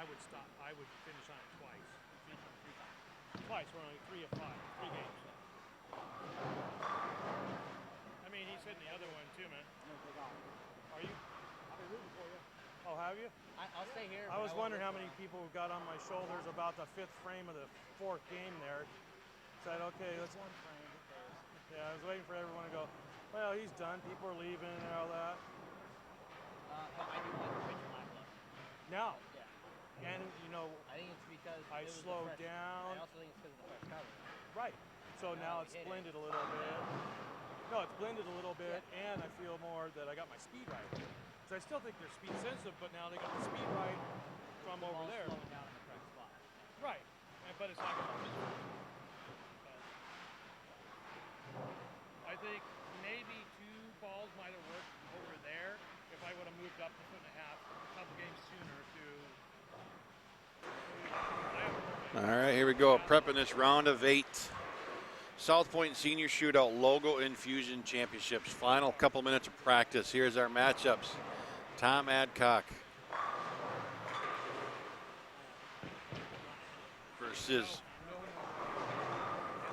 would stop. I would finish on it twice. Twice. We're only 3 of 5. 3 games. I mean, he's hitting the other one too, man. Are you? I've been rooting for you. Oh, have you? I'll stay here. I was wondering how many people got on my shoulders about the 5th frame of the 4th game there. Said, okay, let's. One frame. Yeah, I was waiting for everyone to go, well, he's done. People are leaving and all that. But I do like the pitcher lineup. Now. Yeah. And, you know, I think it's because I slowed down. I also think it's because of the fresh cover. Right. So now it's blended a little bit. No, it's blended a little bit, and I feel more that I got my speed right. So I still think they're speed sensitive, but now they got the speed right from over there. Slowing down in the correct spot. Right. But it's not going to be. I think maybe 2 balls might have worked over there if I would have moved up a 1.5 a couple games sooner to. All right, here we go. Prepping this round of 8. South Point Senior Shootout Logo Infusion Championships. Final couple minutes of practice. Here's our matchups. Tom Adcock versus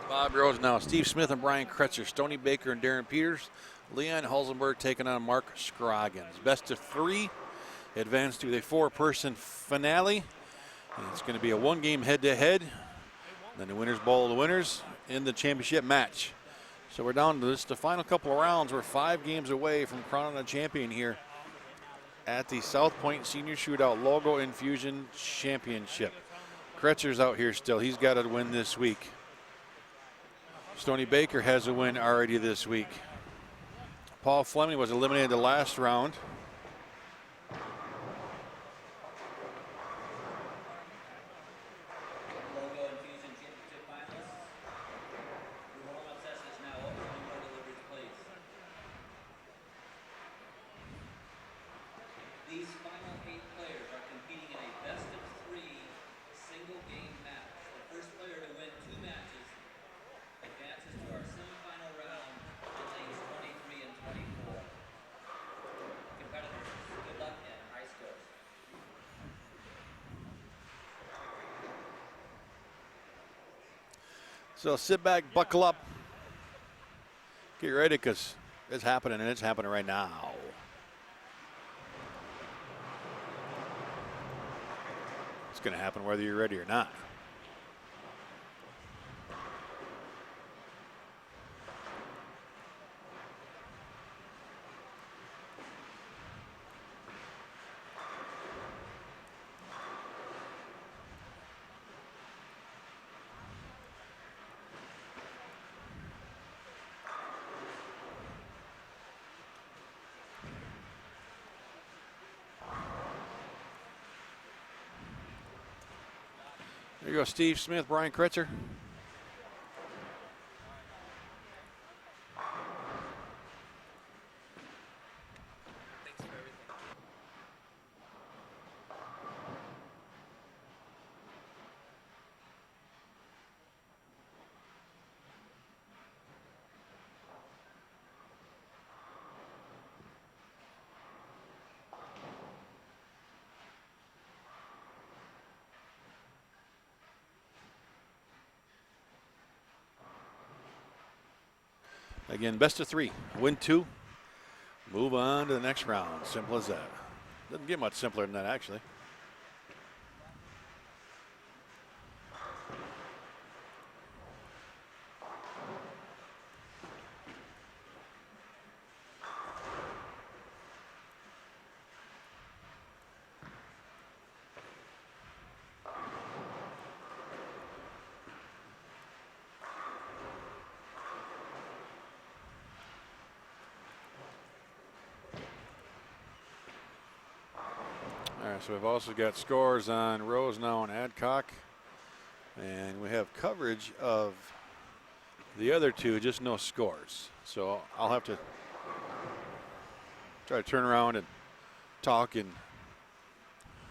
Bob Rose. Now Steve Smith and Brian Kretzer, Stoney Baker and Darren Peters, Leon Hulsenberg taking on Marc Scroggins. Best of 3 advance to the 4-person finale. And it's going to be a 1-game head-to-head. Then the winners bowl the winners in the championship match. So we're down to this, the final couple of rounds. We're 5 games away from crowning a champion here at the South Point Senior Shootout Logo Infusion Championship. Kretzer's out here still. He's got to win this week. Stoney Baker has a win already this week. Paul Fleming was eliminated the last round. So sit back, buckle up, get ready, because it's happening, and it's happening right now. It's going to happen whether you're ready or not. There you go, Steve Smith, Brian Kretzer. Again, best of 3. Win 2. Move on to the next round. Simple as that. Doesn't get much simpler than that, actually. All right, so we've also got scores on Rose now and Adcock. And we have coverage of the other 2, just no scores. So I'll have to try to turn around and talk and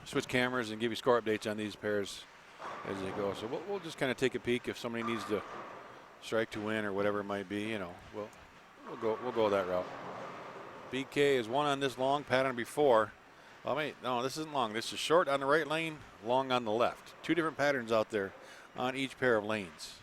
switch cameras and give you score updates on these pairs as they go. So we'll just kind of take a peek if somebody needs to strike to win or whatever it might be. You know, we'll go that route. BK is 1 on this long pattern before. Oh, wait, no, this isn't long. This is short on the right lane, long on the left. Two different patterns out there on each pair of lanes.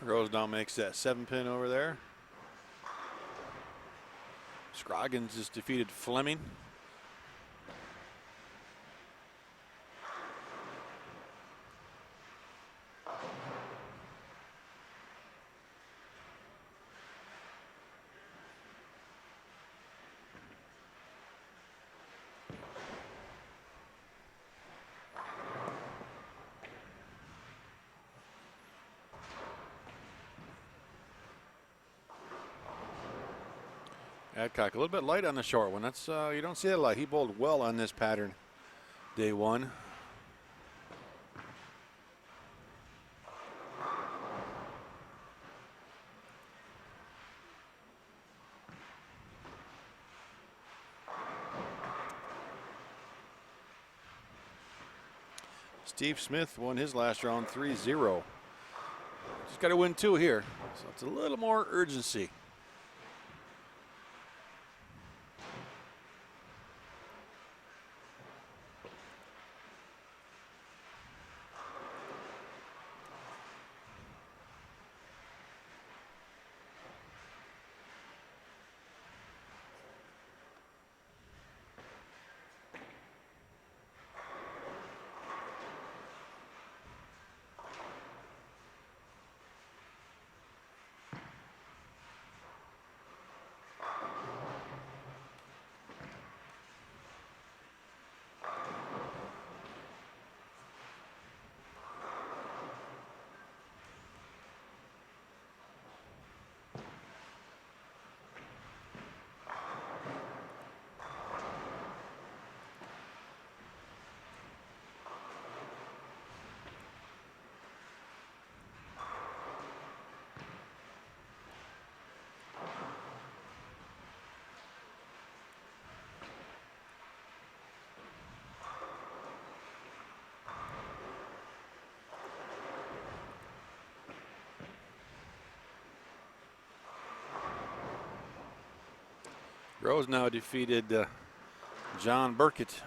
Rose now makes that 7-pin over there. Scroggins just defeated Fleming. Adcock a little bit light on the short one. That's you don't see that a lot. He bowled well on this pattern day one. Steve Smith won his last round 3-0. Just got to win 2 here, so it's a little more urgency. Rose now defeated John Burkett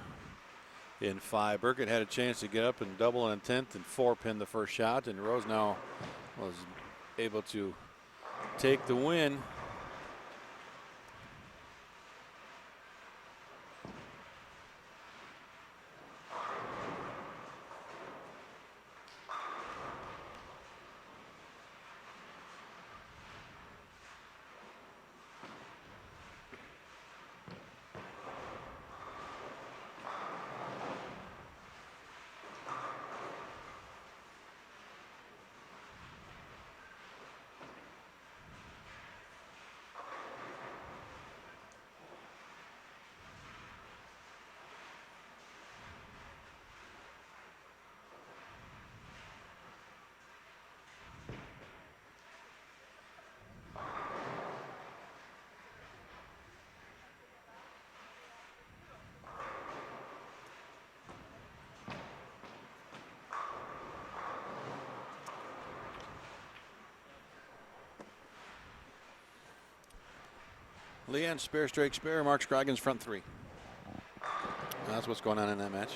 in 5. Burkett had a chance to get up and double in 10th and 4-pin the first shot, and Rose now was able to take the win. Leanne spare, strike, spare. Marc Scroggins front 3. That's what's going on in that match.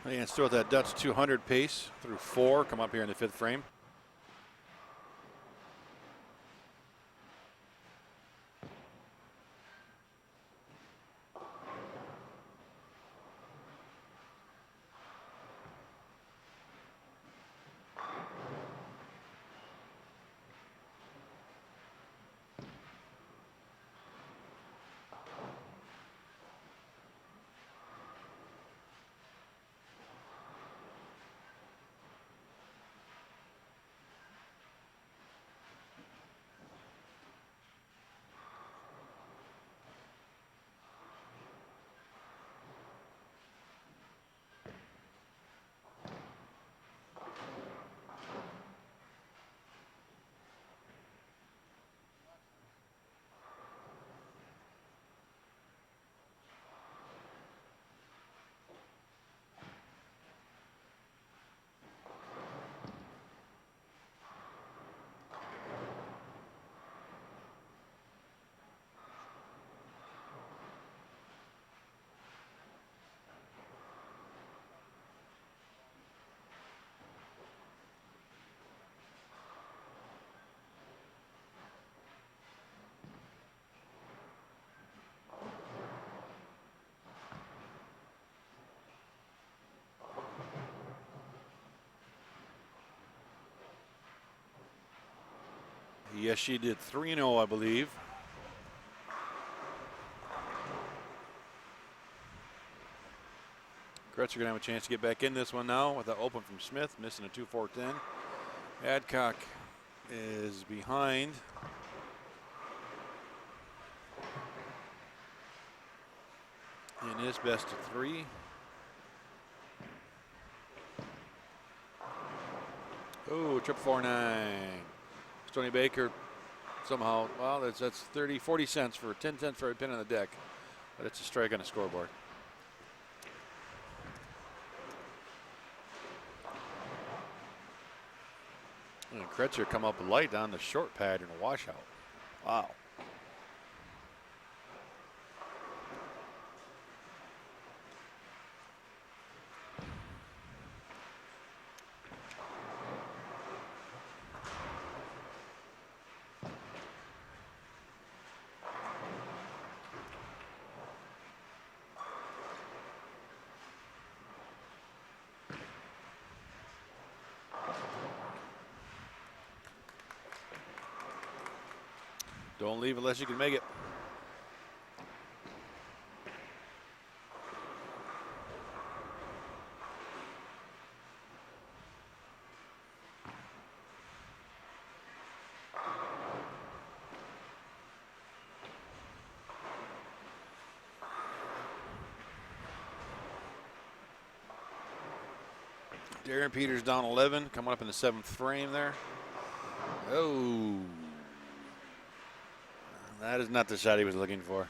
And still at that Dutch 200 pace through 4. Come up here in the 5th frame. Yes, she did 3-0, I believe. Kretzer gonna have a chance to get back in this one now with an open from Smith, missing a 2-4-10. Adcock is behind. In his best of 3. Oh, 449. Stony Baker somehow, well, that's 30, 40 cents for 10 cents for a pin on the deck, but it's a strike on the scoreboard. And Kretzer come up light on the short pad in a washout. Wow. Don't leave unless you can make it. Darren Peters down 11, coming up in the 7th frame there. Oh. That is not the shot he was looking for.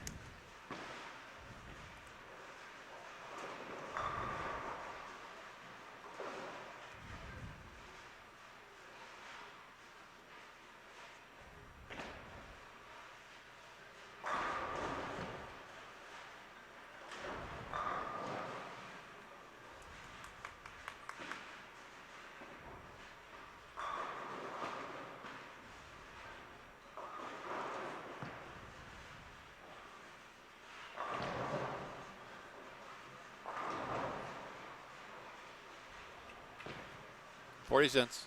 $0.40.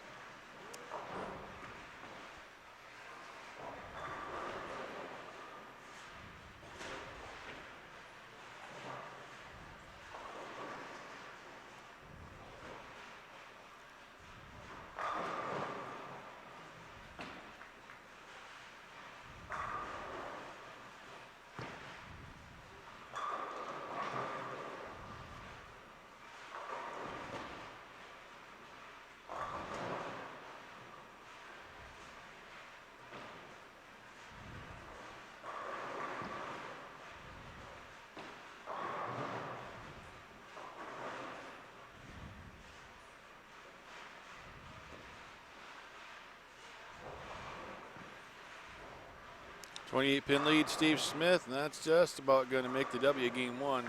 $28-pin lead, Steve Smith, and that's just about going to make the W game 1.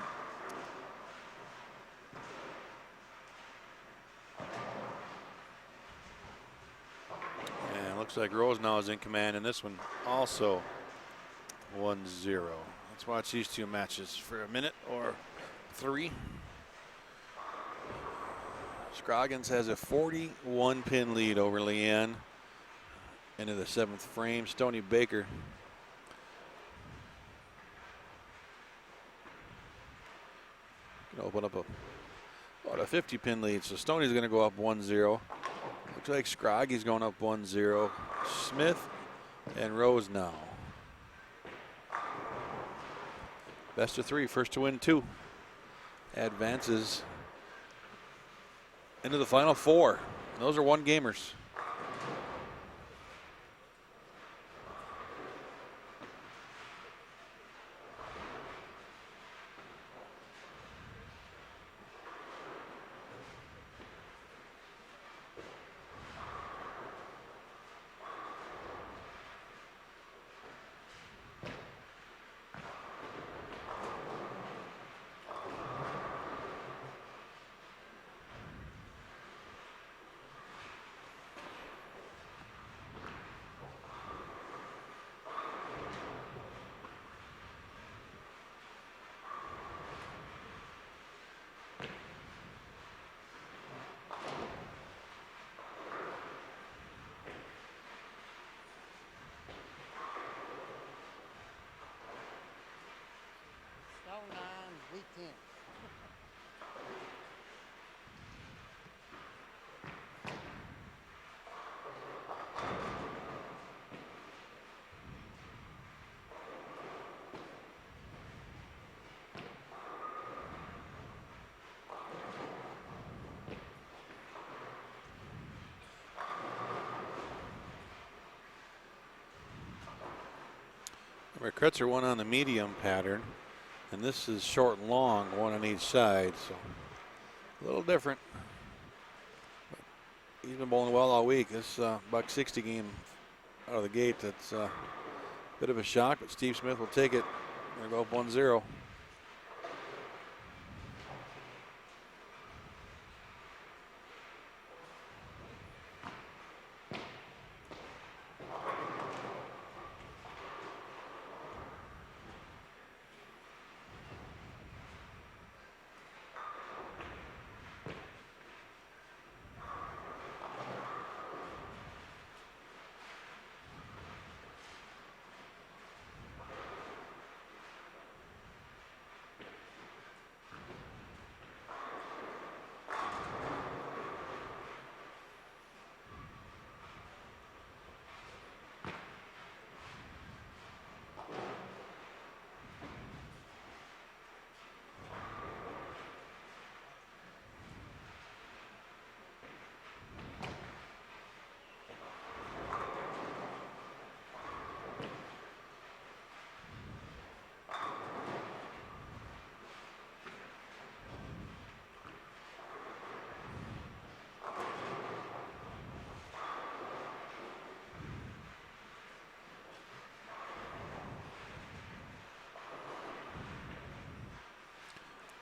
Looks like Rose now is in command in this one also 1-0. Let's watch these two matches for a minute or 3. Scroggins has a 41 pin lead over Leanne into the 7th frame. Stony Baker can open up about a 50 pin lead. So Stoney's going to go up 1-0. Looks like Scroggy's going up 1-0. Smith and Rose now. Best of 3, first to win 2. Advances into the final 4. And those are 1-gamers. Week 10. Kretzer won on the medium pattern, and this is short and long, one on each side, so a little different. But he's been bowling well all week. This buck 60 game out of the gate, that's a bit of a shock, but Steve Smith will take it. They're going to go up 1-0.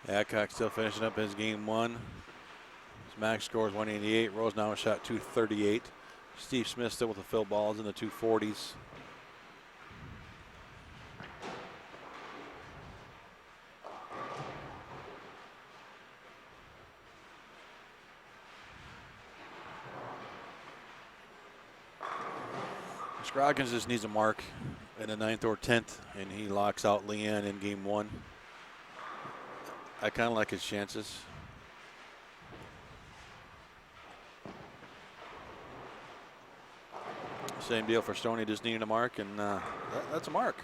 Adcock still finishing up his game 1. His max score is 188. Rose now has shot 238. Steve Smith still with the fill balls in the 240s. Scroggins just needs a mark in the 9th or 10th, and he locks out Leanne in game 1. I kind of like his chances. Same deal for Stoney, just needing a mark, and that's a mark.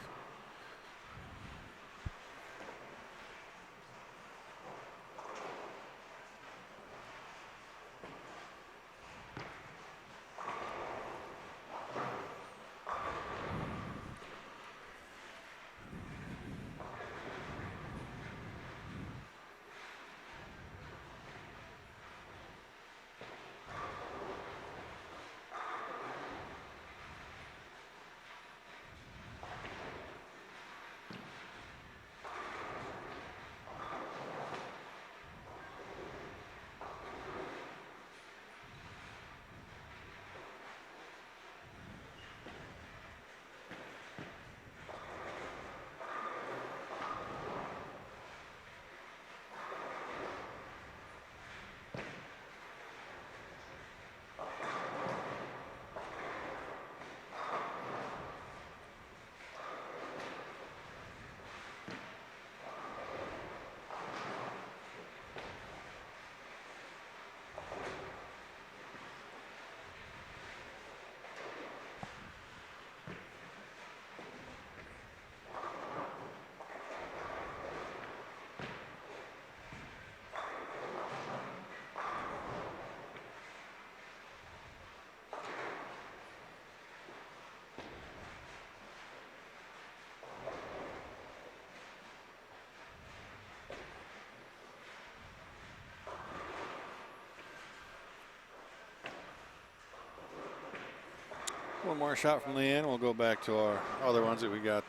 One more shot from Leanne. We'll go back to our other ones that we got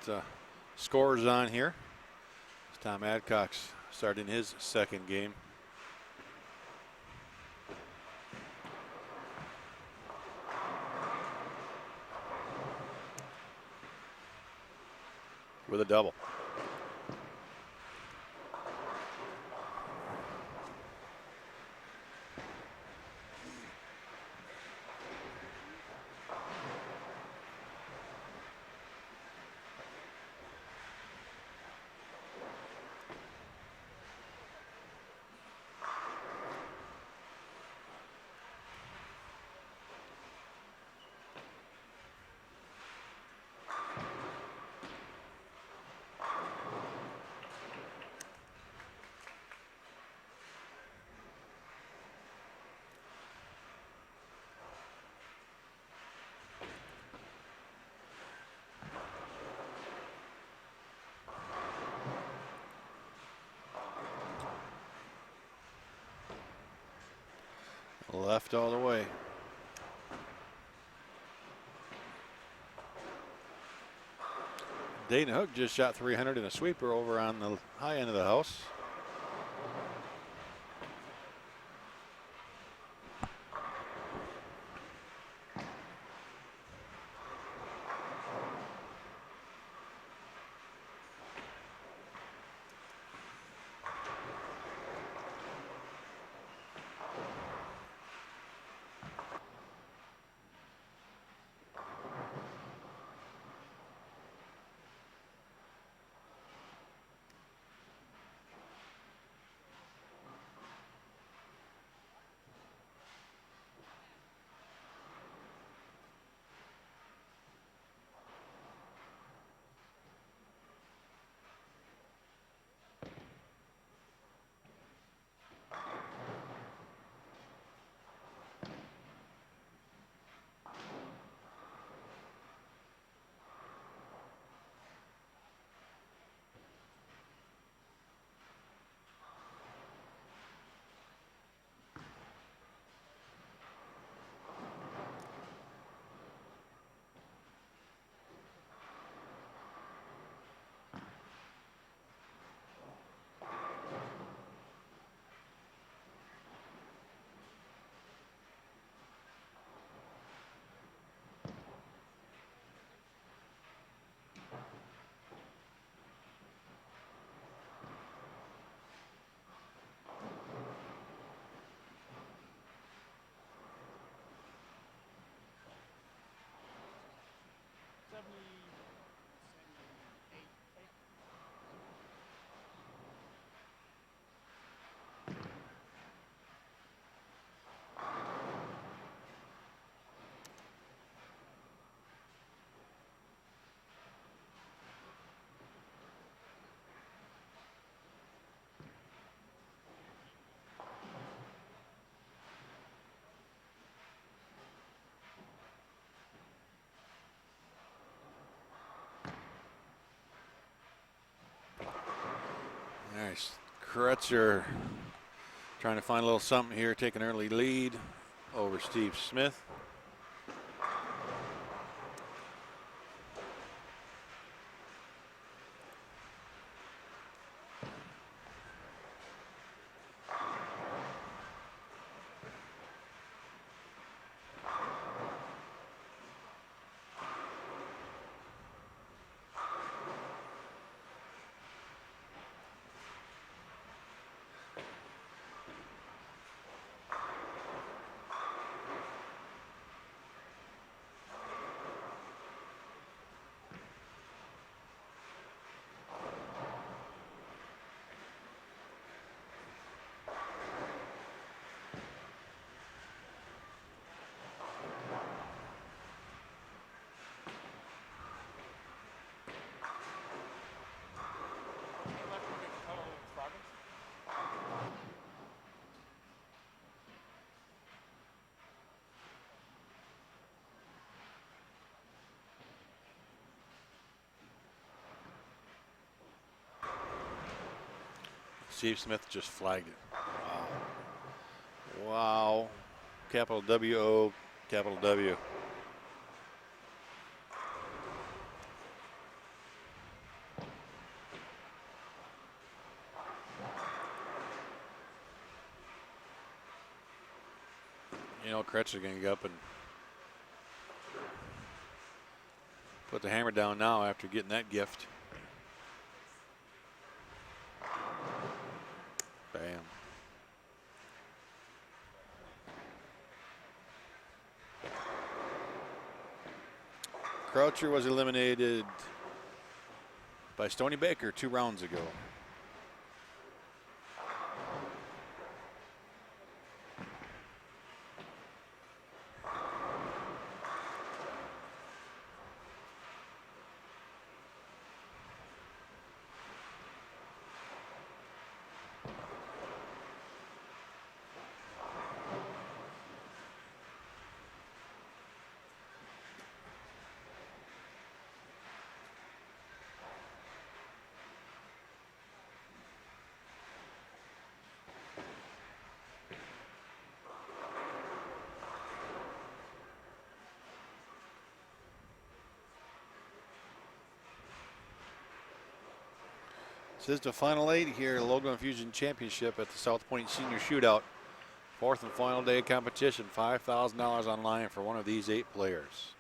scores on here. It's Tom Adcock's starting his second game. With a double. Left all the way. Dayton Hook just shot 300 in a sweeper over on the high end of the house. Nice. Kretzer trying to find a little something here, take an early lead over Steve Smith. Steve Smith just flagged it. Wow. Wow. Capital W-O, capital W. You know, Kretzer going to get up and put the hammer down now after getting that gift. Bam. Croucher was eliminated by Stony Baker 2 rounds ago. This is the final 8 here, Logo Infusion Championship at the South Point Senior Shootout. 4th and final day of competition, $5,000 online for one of these 8 players.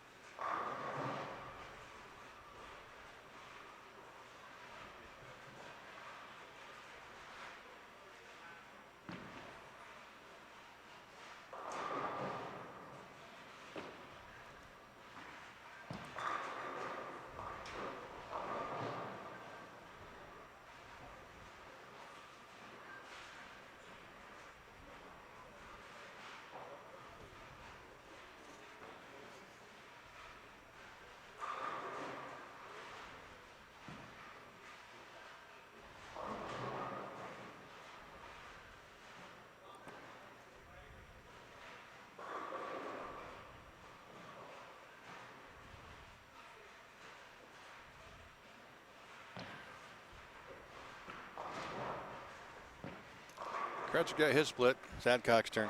Kretzer got his split. It's Adcock's turn.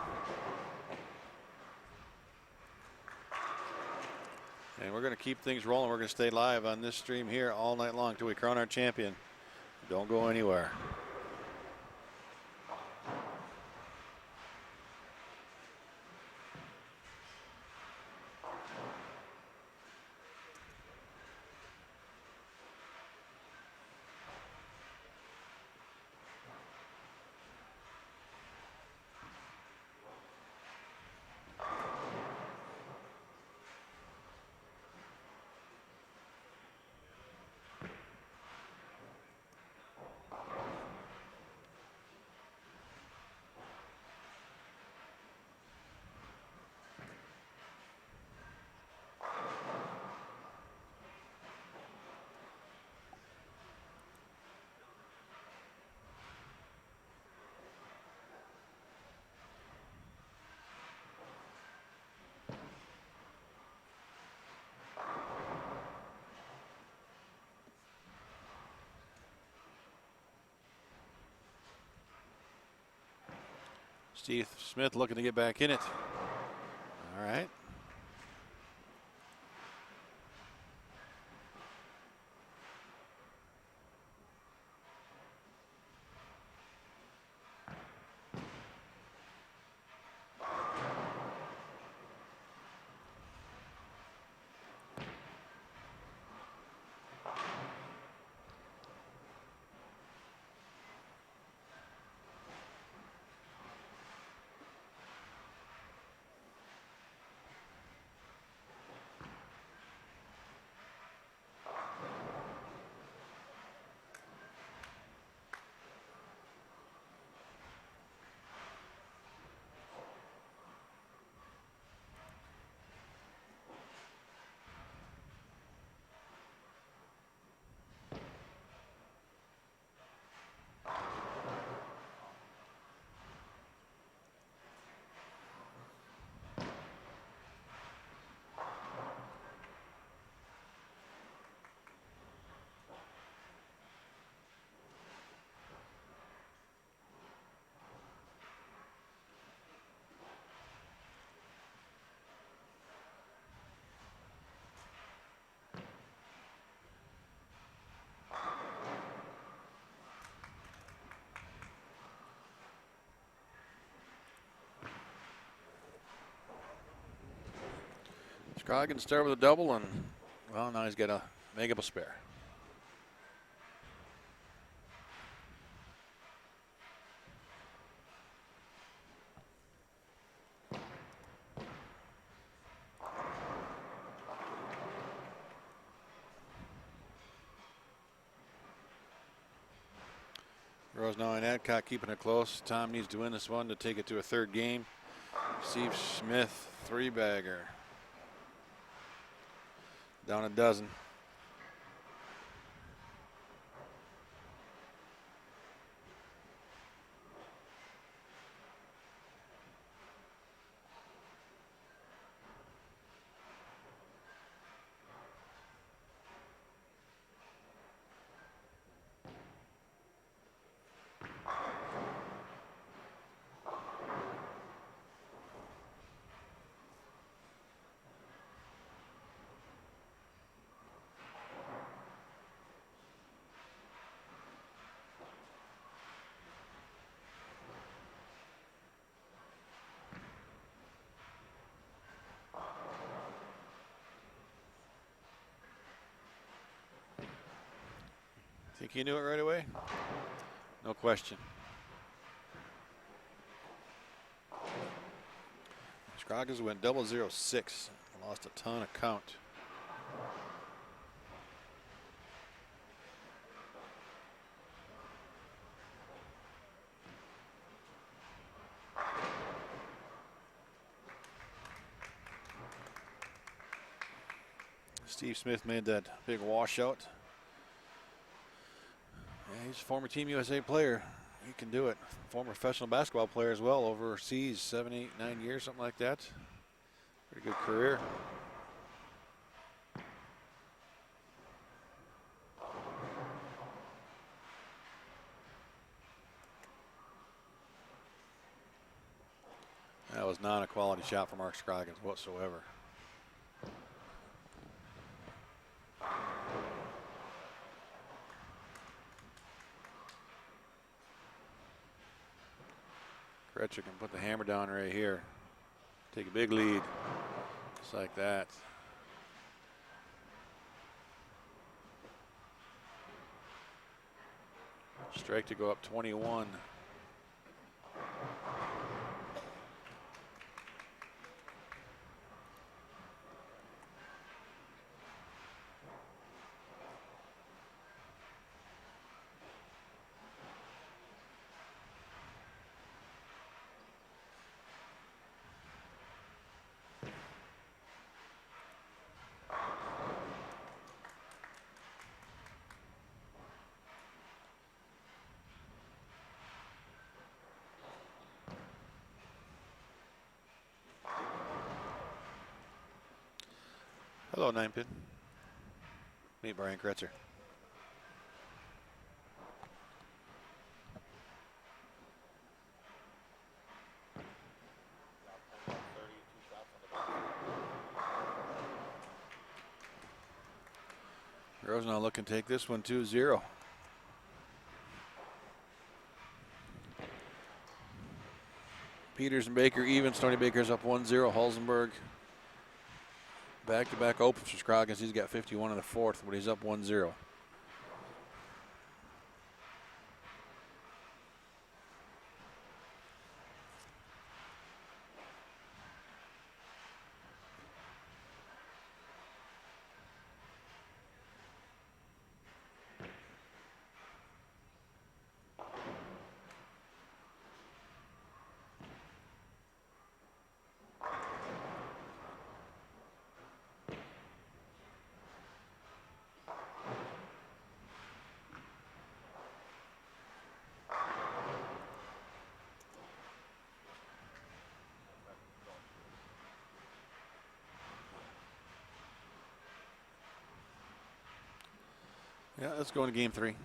And we're going to keep things rolling. We're going to stay live on this stream here all night long until we crown our champion. Don't go anywhere. Steve Smith looking to get back in it. All right. Scroggins started with a double, and, well, now he's got to make up a spare. Rosenow and Adcock keeping it close. Tom needs to win this one to take it to a third game. Steve Smith, 3-bagger. Down a dozen. Think he knew it right away? No question. Scroggins went 0-0-6. Lost a ton of count. Steve Smith made that big washout. Yeah, he's a former Team USA player. He can do it. Former professional basketball player as well, overseas, 7, 8, 9 years, something like that. Pretty good career. That was not a quality shot from Marc Scroggins whatsoever. Kretzer can put the hammer down right here. Take a big lead. Just like that. Strike to go up 21. Hello, 9-pin. Meet Brian Kretzer. Rosenow looking to take this one 2-0. Peters and Baker even. Stony Baker's up 1-0. Halzenberg back-to-back opens for Scroggins. He's got 51 in the fourth, but he's up 1-0. Yeah, let's go into game 3.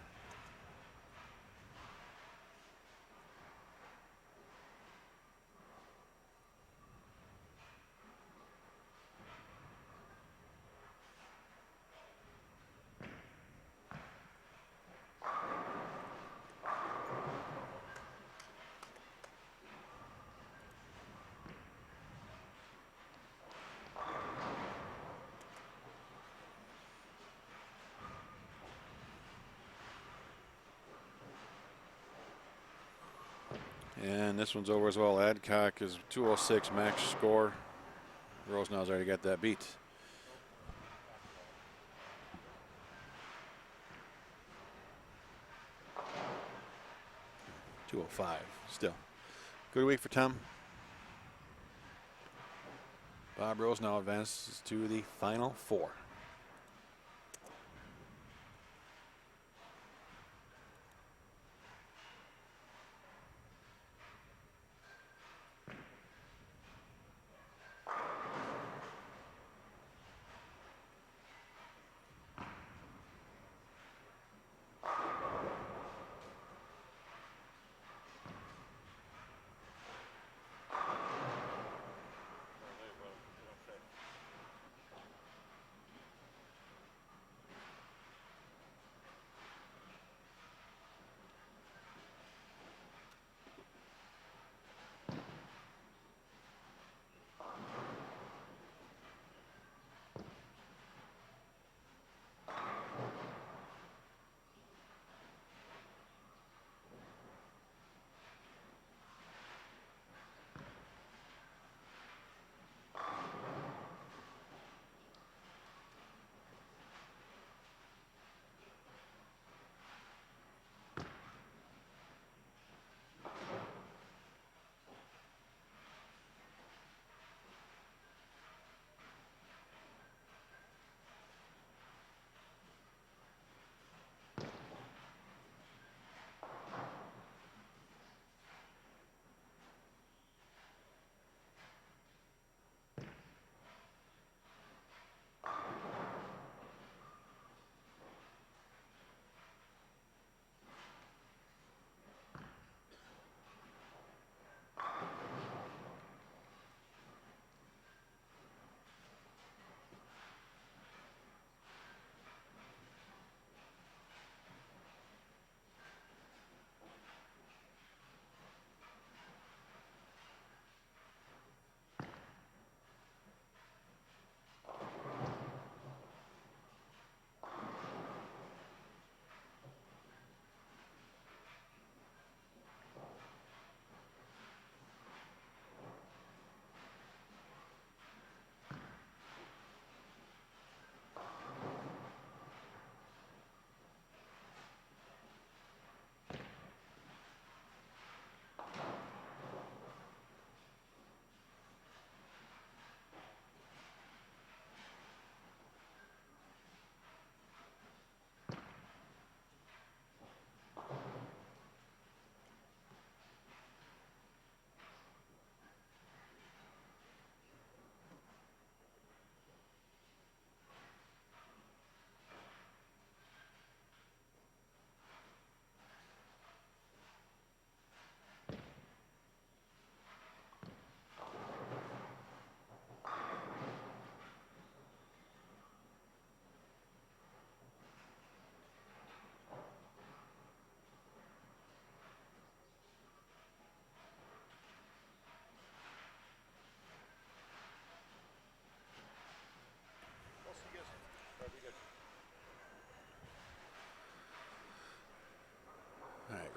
And this one's over as well. Adcock is 206 max score. Rosenau's already got that beat. .205 still. Good week for Tom. Bob Rosenau advances to the Final Four.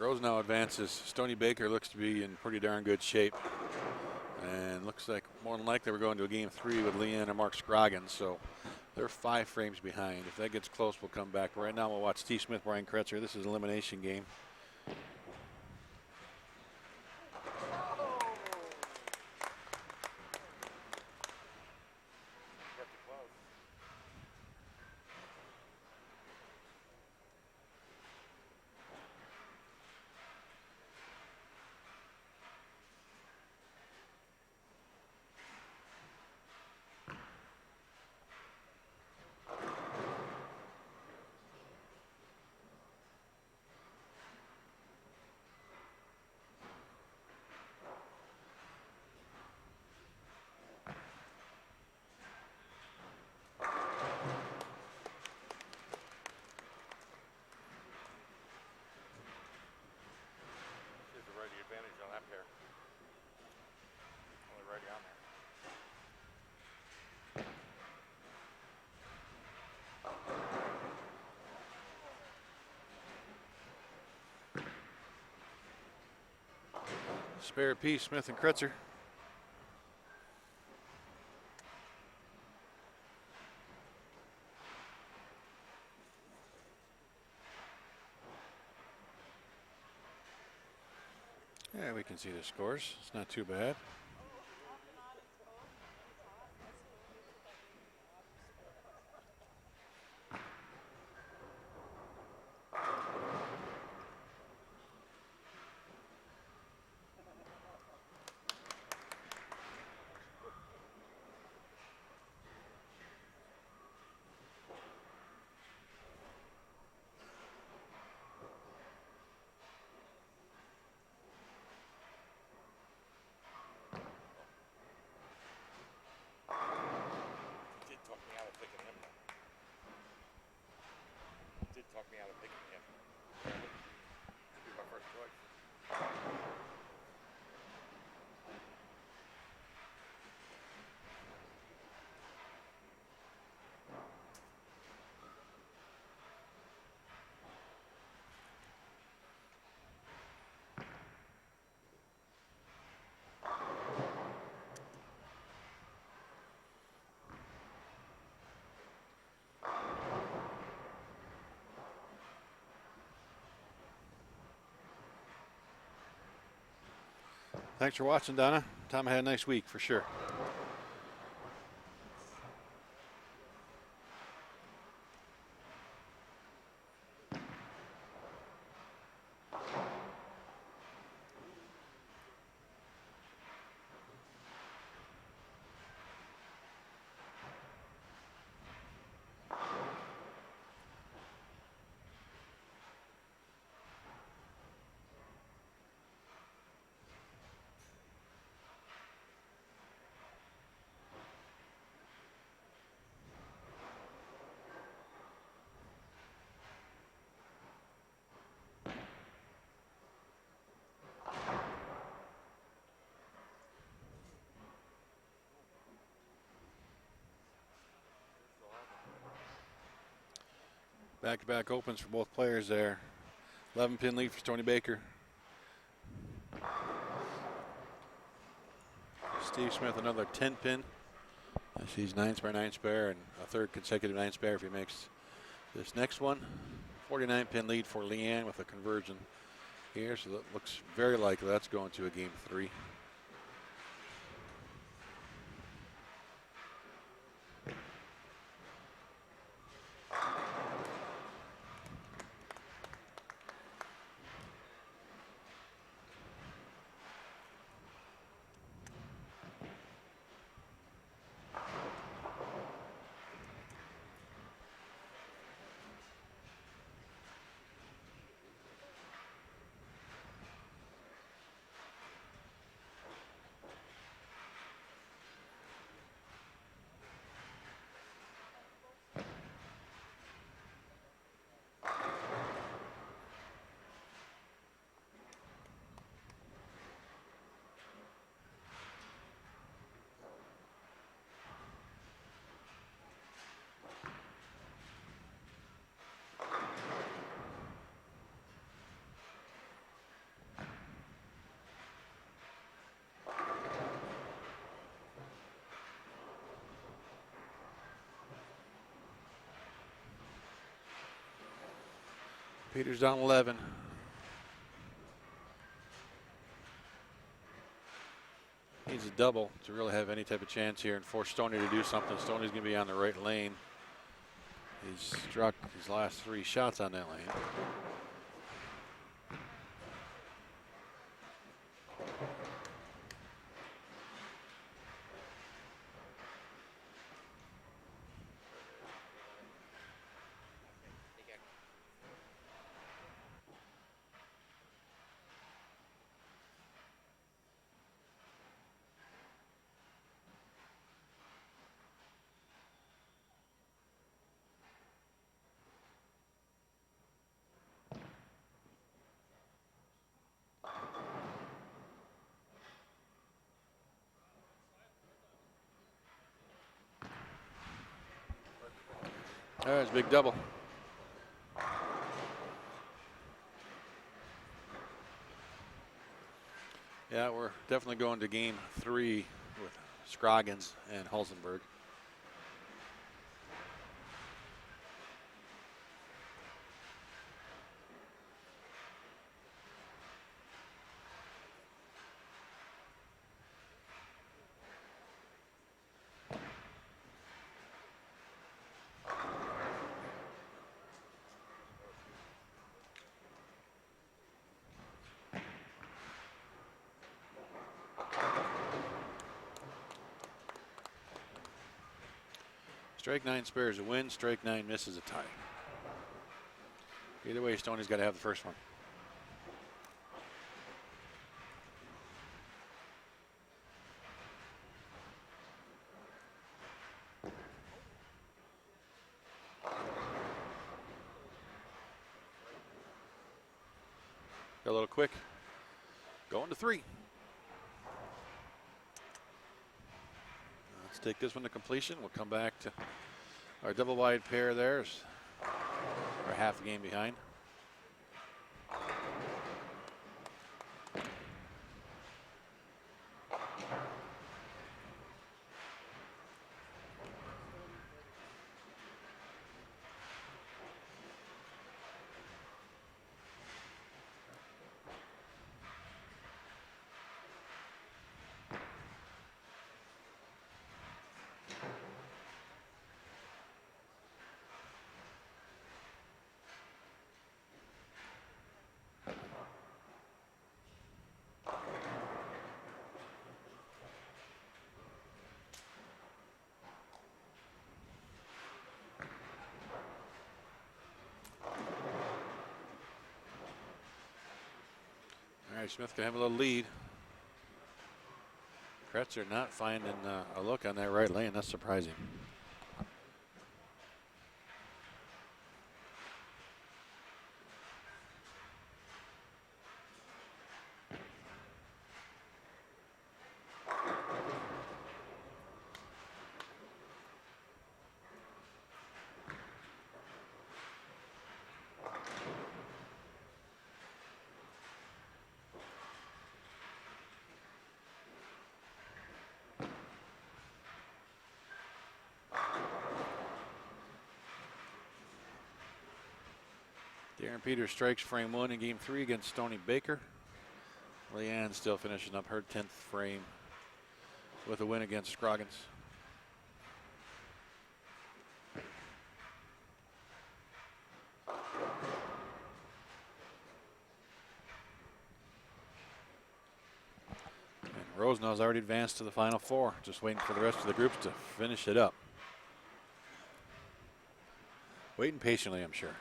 Rosenau advances. Stony Baker looks to be in pretty darn good shape. And looks like more than likely we're going to a game 3 with Leanne and Marc Scroggins. So they're 5 frames behind. If that gets close, we'll come back. But right now we'll watch Steve Smith, Brian Kretzer. This is an elimination game. Spare piece, Smith and Kretzer. Yeah, we can see the scores. It's not too bad. Talk me out of picking him. Should be my first choice. Thanks for watching, Donna. Tom had a nice week for sure. Back-to-back opens for both players there. 11-pin lead for Stony Baker. Steve Smith another 10-pin. He's 9-spare, 9-spare, and a third consecutive 9-spare if he makes this next one. 49-pin lead for Leanne with a conversion here, so that looks very likely that's going to a game 3. Peters down 11. Needs a double to really have any type of chance here and force Stoney to do something. Stoney's going to be on the right lane. He's struck his last 3 shots on that lane. There's a big double. Yeah, we're definitely going to game 3 with Scroggins and Hulsenberg. Strike 9 spares a win. Strike 9 misses a tie. Either way, Stoney's got to have the first one. Got a little quick. Going to 3. Let's take this one to completion. We'll come back to our double wide pair there. We're half a game behind. All right, Smith can have a little lead. Kretzer not finding a look on that right lane. That's surprising. Darren Peters strikes frame 1 in game 3 against Stony Baker. Leanne still finishing up her 10th frame with a win against Scroggins. And Rosenau's already advanced to the Final Four. Just waiting for the rest of the groups to finish it up. Waiting patiently, I'm sure.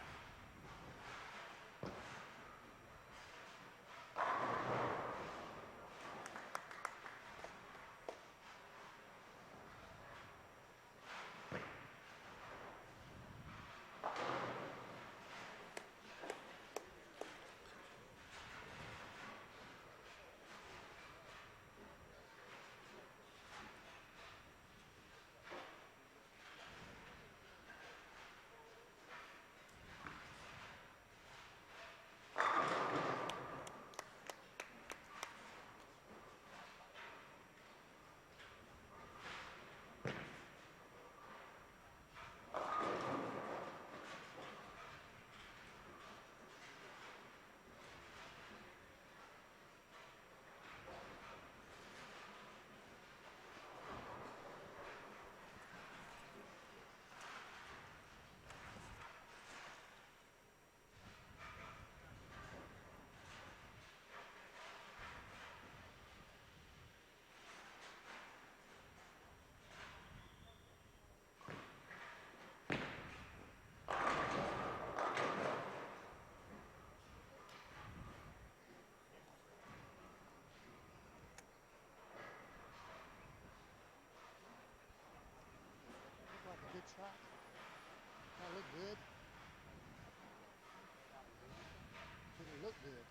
Good shot. That looked good. Didn't look good.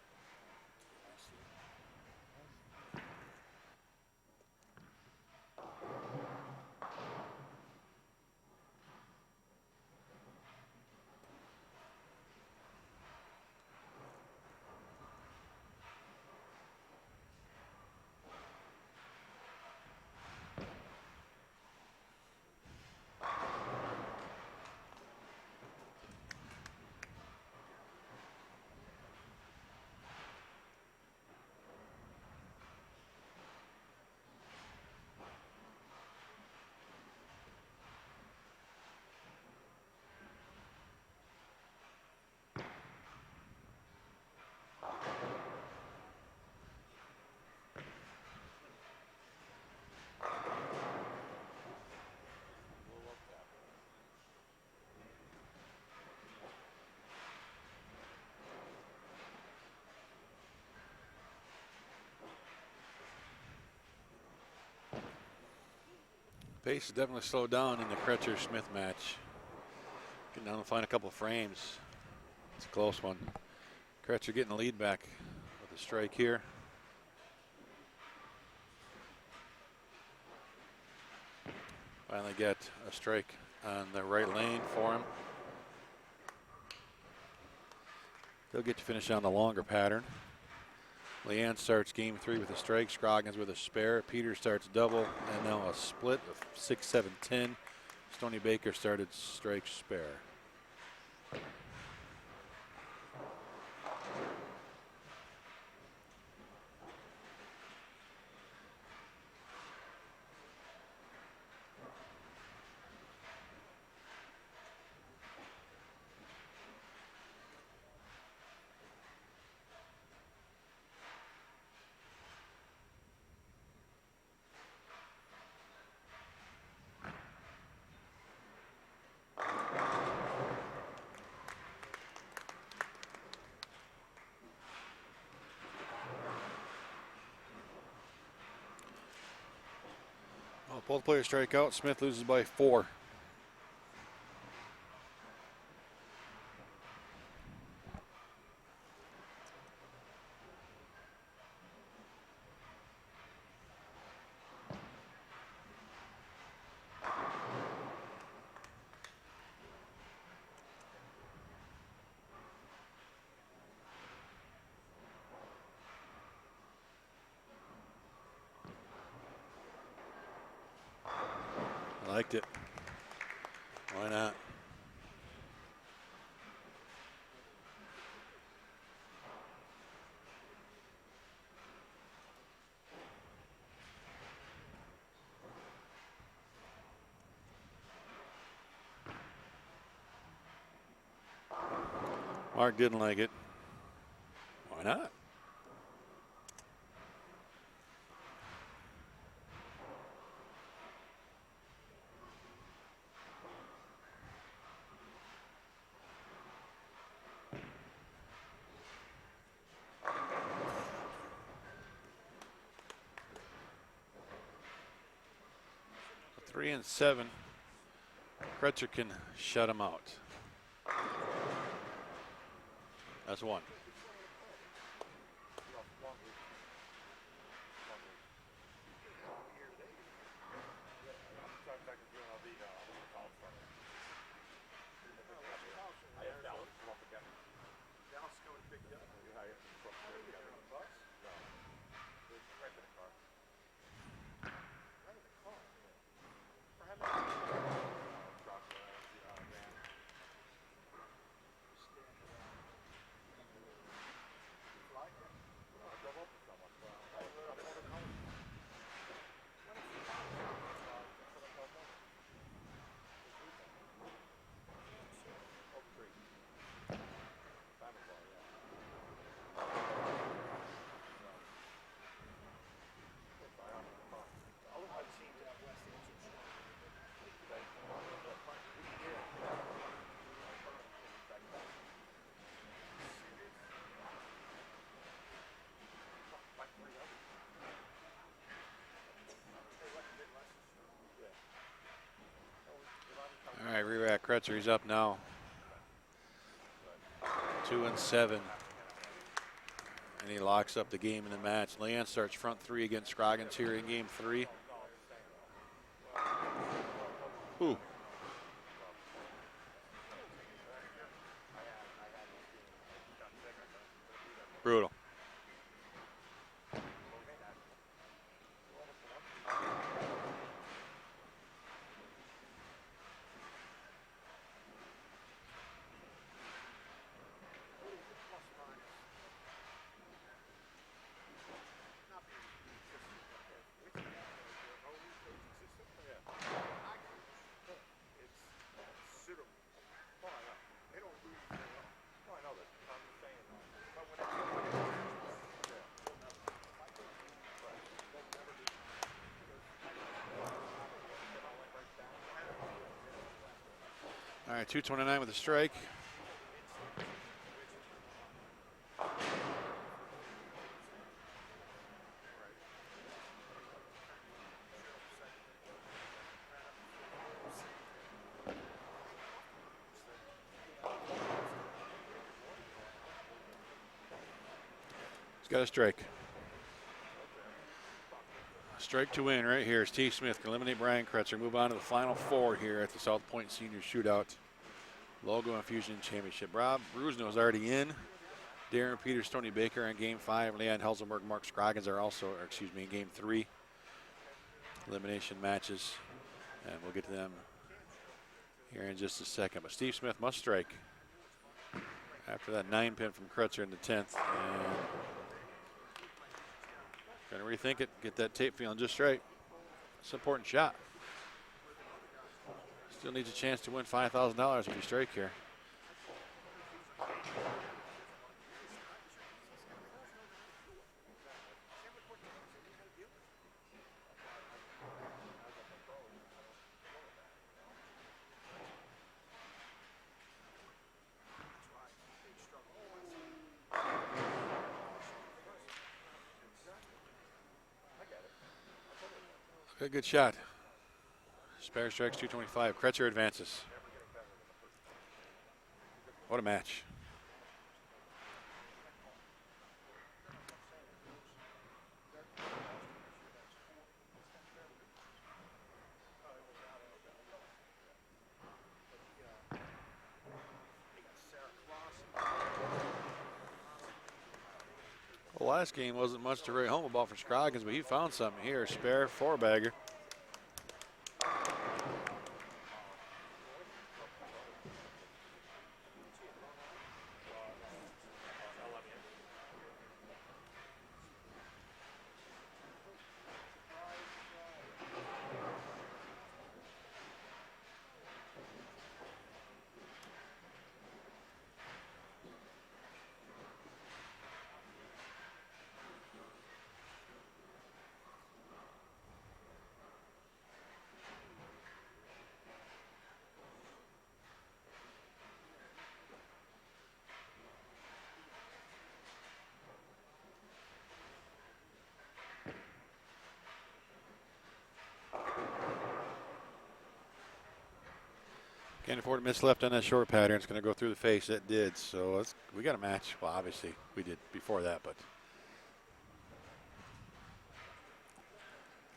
Pace has definitely slowed down in the Kretzer-Smith match. Getting down to find a couple frames. It's a close one. Kretzer getting the lead back with a strike here. Finally get a strike on the right lane for him. They'll get to finish on the longer pattern. Leanne starts game 3 with a strike. Scroggins with a spare. Peters starts double, and now a split of 6, 7, 10. Stony Baker started strike spare. Both players strike out. Smith loses by 4. Liked it. Why not? Mark didn't like it. Why not? A 3 and 7. Kretzer can shut him out. That's 1. All right, Rerak Kretzer, he's up now. 2 and 7. And he locks up the game in the match. Leanne starts front 3 against Scroggins here in game 3. Ooh. Brutal. All right, 229 with a strike. Got a strike. Strike to win right here. Steve Smith can eliminate Brian Kretzer. Move on to the final 4 here at the South Point Senior Shootout Logo Infusion Championship. Rob Brusno is already in. Darren Peters, Tony Baker in Game 5. Leanne Helsenberg, Marc Scroggins are also, in Game 3. Elimination matches. And we'll get to them here in just a second. But Steve Smith must strike after that 9-pin from Kretzer in the 10th. And going to rethink it, get that tape feeling just right. It's an important shot. Still needs a chance to win $5,000 if you strike here. Good shot. Spare strikes 225. Kretzer advances. What a match. The last game wasn't much to write home about for Scroggins, but he found something here. Spare 4-bagger. Can't afford to miss left on that short pattern. It's going to go through the face. It did. So we got a match. Well, obviously we did before that, but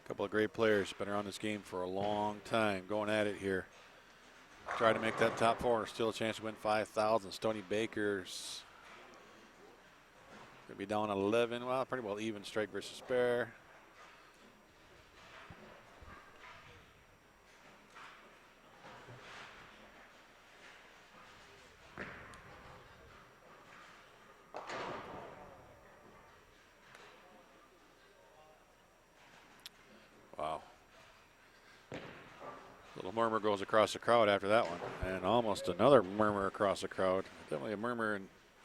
a couple of great players been around this game for a long time, going at it here. Try to make that top 4. Still a chance to win 5,000. Stony Baker's going to be down 11. Well, pretty well even strike versus spare. Murmur goes across the crowd after that one, and almost another murmur across the crowd. Definitely a murmur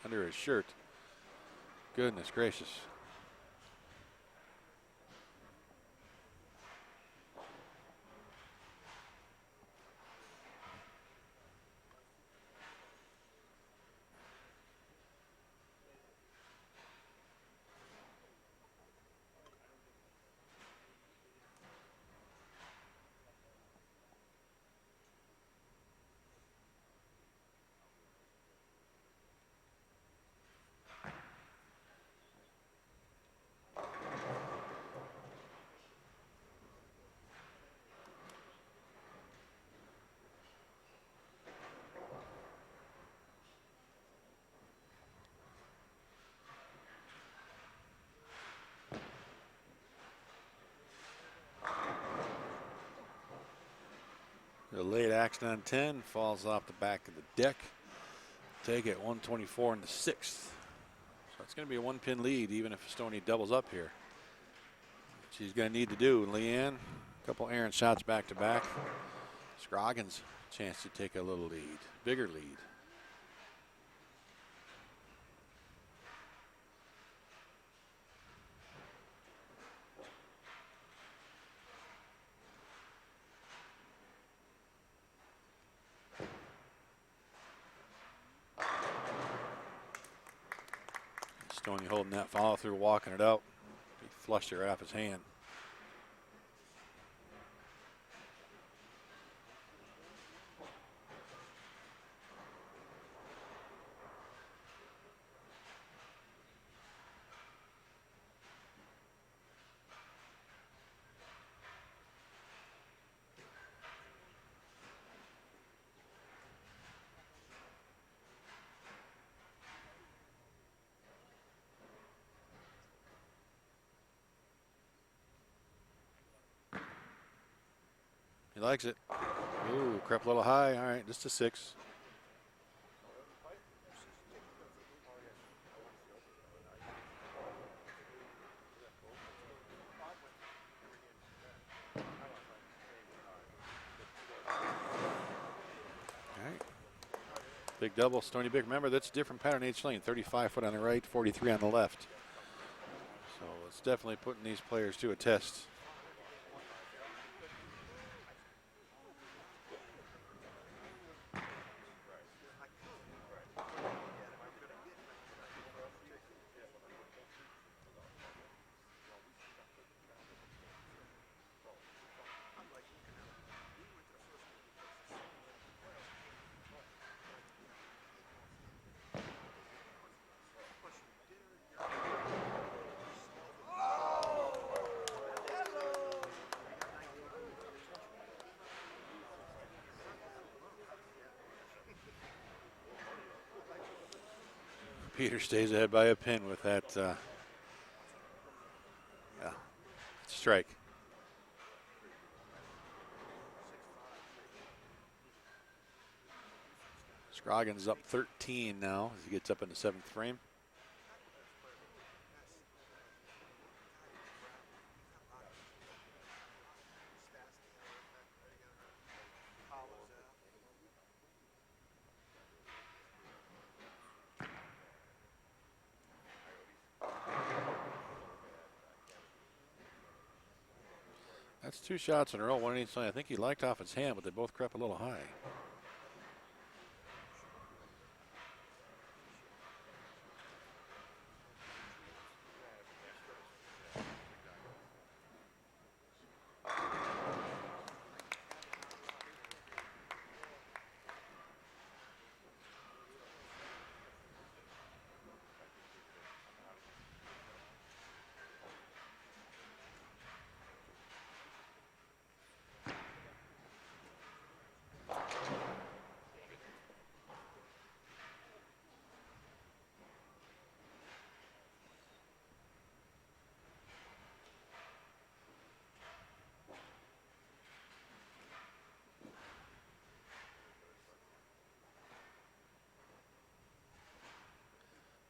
under his shirt. Goodness gracious. The late action on 10 falls off the back of the deck. Take it 124 in the 6th. So it's going to be a 1-pin lead even if Stoney doubles up here. She's going to need to do. Leanne, a couple errant shots back to back. Scroggins, chance to take a little lead, bigger lead. Stoney holding that follow through, walking it out. He flushed it right off his hand. He likes it. Ooh, crept a little high. All right, just a 6. All right. Big double, Stony Baker. Remember, that's a different pattern each lane. 35 foot on the right, 43 on the left. So it's definitely putting these players to a test. Peter stays ahead by a pin with that strike. Scroggins up 13 now as he gets up in the 7th frame. That's 2 shots in a row, one on each side. I think he liked off his hand, but they both crept a little high.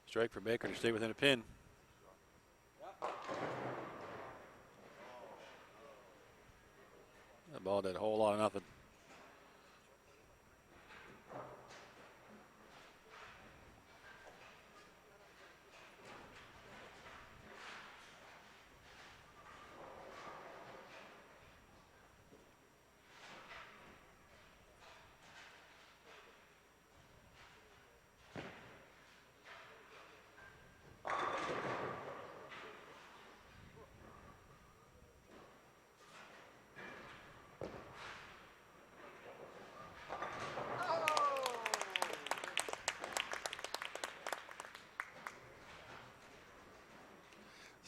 Strike for Baker to stay within a pin. That ball did a whole lot of nothing.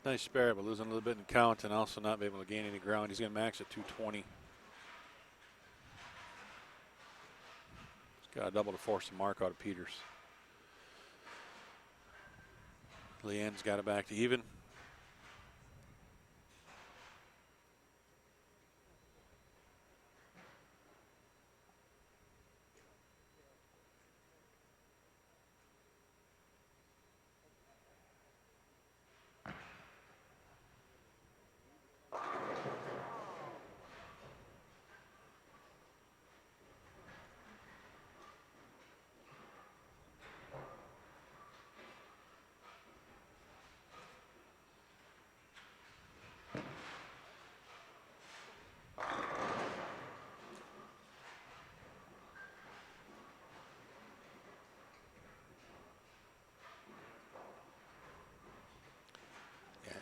Nice spare, but losing a little bit in count and also not be able to gain any ground. He's going to max at 220. He's got a double to force the mark out of Peters. Leanne's got it back to even.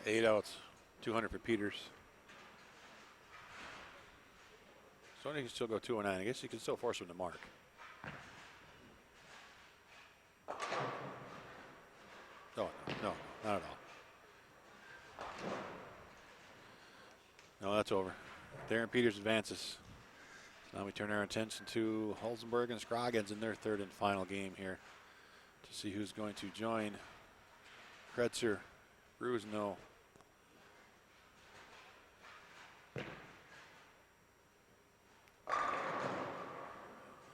Yeah, 8 outs, 200 for Peters. So he can still go 209. I guess he can still force him to mark. No, not at all. No, that's over. Darren Peters advances. Now we turn our attention to Holzenberg and Scroggins in their 3rd and final game here to see who's going to join Kretzer, Rusno.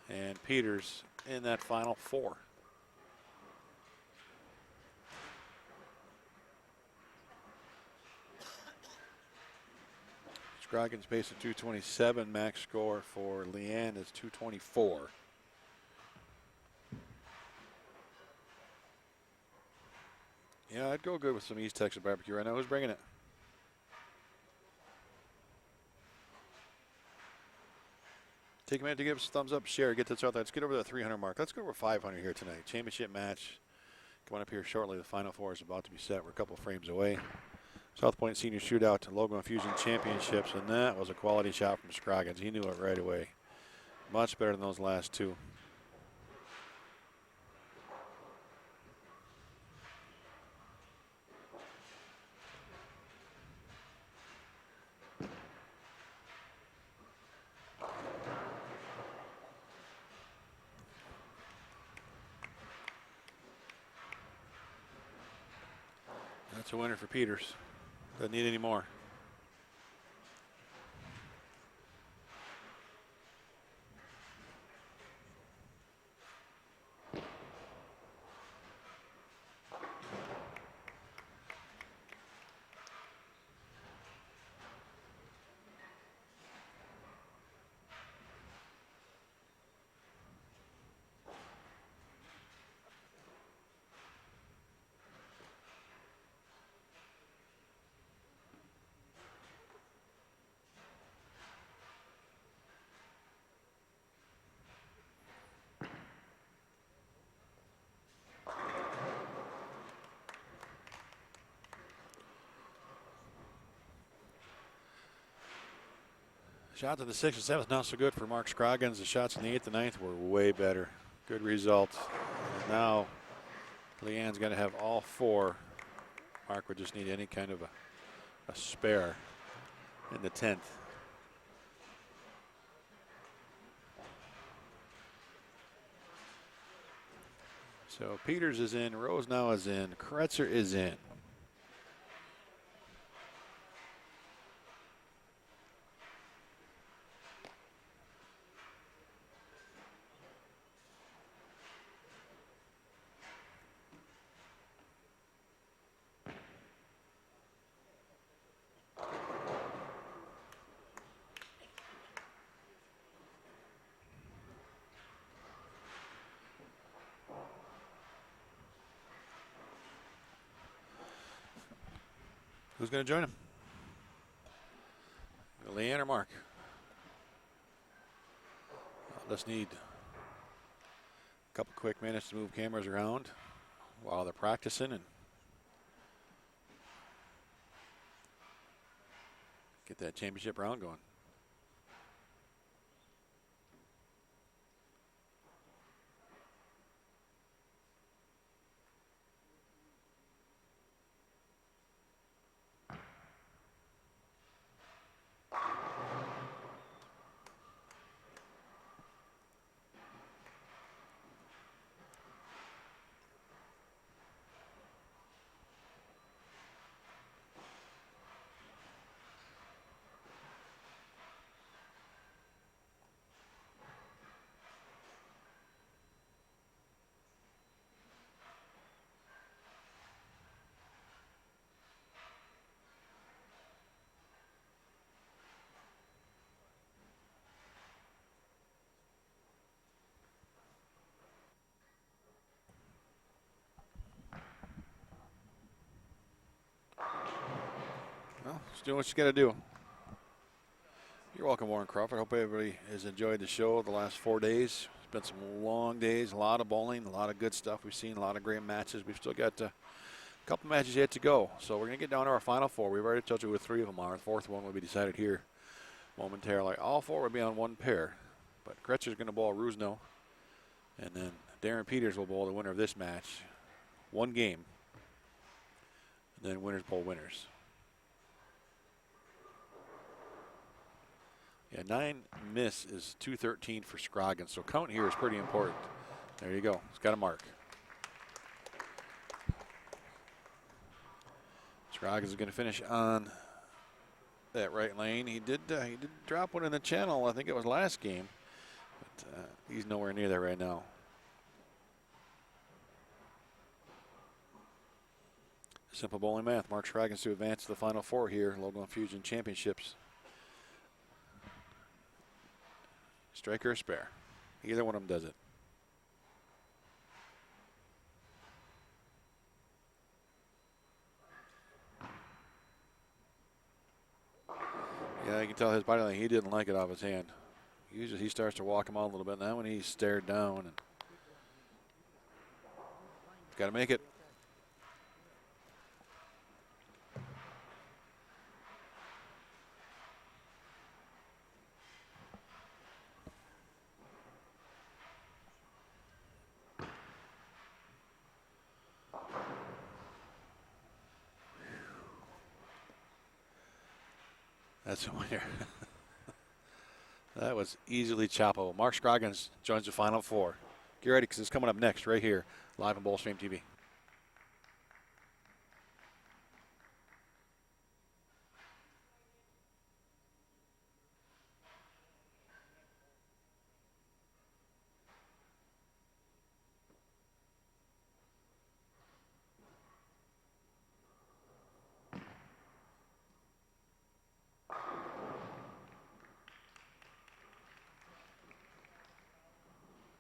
and Peters in that final 4. Scroggins pace of 227. Max score for Leanne is 224. Yeah, I'd go good with some East Texas barbecue right now. Who's bringing it? Take a minute to give us a thumbs up, share, get this out there. Let's get over that 300 mark. Let's go over 500 here tonight. Championship match coming up here shortly. The Final Four is about to be set. We're a couple frames away. South Point Senior Shootout to Logo Infusion Championships, and that was a quality shot from Scroggins. He knew it right away. Much better than those last 2. That's a winner for Peters. Doesn't need any more. Shots in the 6th and 7th, not so good for Marc Scroggins. The shots in the 8th and 9th were way better. Good results. And now Leanne's going to have all 4. Marc would just need any kind of a spare in the 10th. So Peters is in, Rose now is in, Kretzer is in. Who's going to join him? Leanne or Marc? Let's need a couple quick minutes to move cameras around while they're practicing and get that championship round going. Well, just doing what you got to do. You're welcome, Warren Crawford. Hope everybody has enjoyed the show the last 4 days. It's been some long days, a lot of bowling, a lot of good stuff. We've seen a lot of great matches. We've still got a couple matches yet to go. So we're going to get down to our final 4. We've already told you who 3 of them are. The 4th one will be decided here momentarily. All 4 will be on one pair. But Kretzer's going to bowl Rusno. And then Darren Peters will bowl the winner of this match. One game. And then winners bowl winners. Yeah, 9 miss is 213 for Scroggins. So count here is pretty important. There you go. It's got a mark. Scroggins is going to finish on that right lane. He did drop one in the channel. I think it was last game. he's nowhere near there right now. Simple bowling math. Marc Scroggins to advance to the Final Four here. Local Infusion Championships. Striker or spare. Either one of them does it. Yeah, you can tell his body language. He didn't like it off his hand. Usually he starts to walk him out a little bit. Now when he stared down and got to make it. That's a winner. That was easily choppable. Marc Scroggins joins the Final Four. Get ready because it's coming up next right here, live on Bowlstream TV.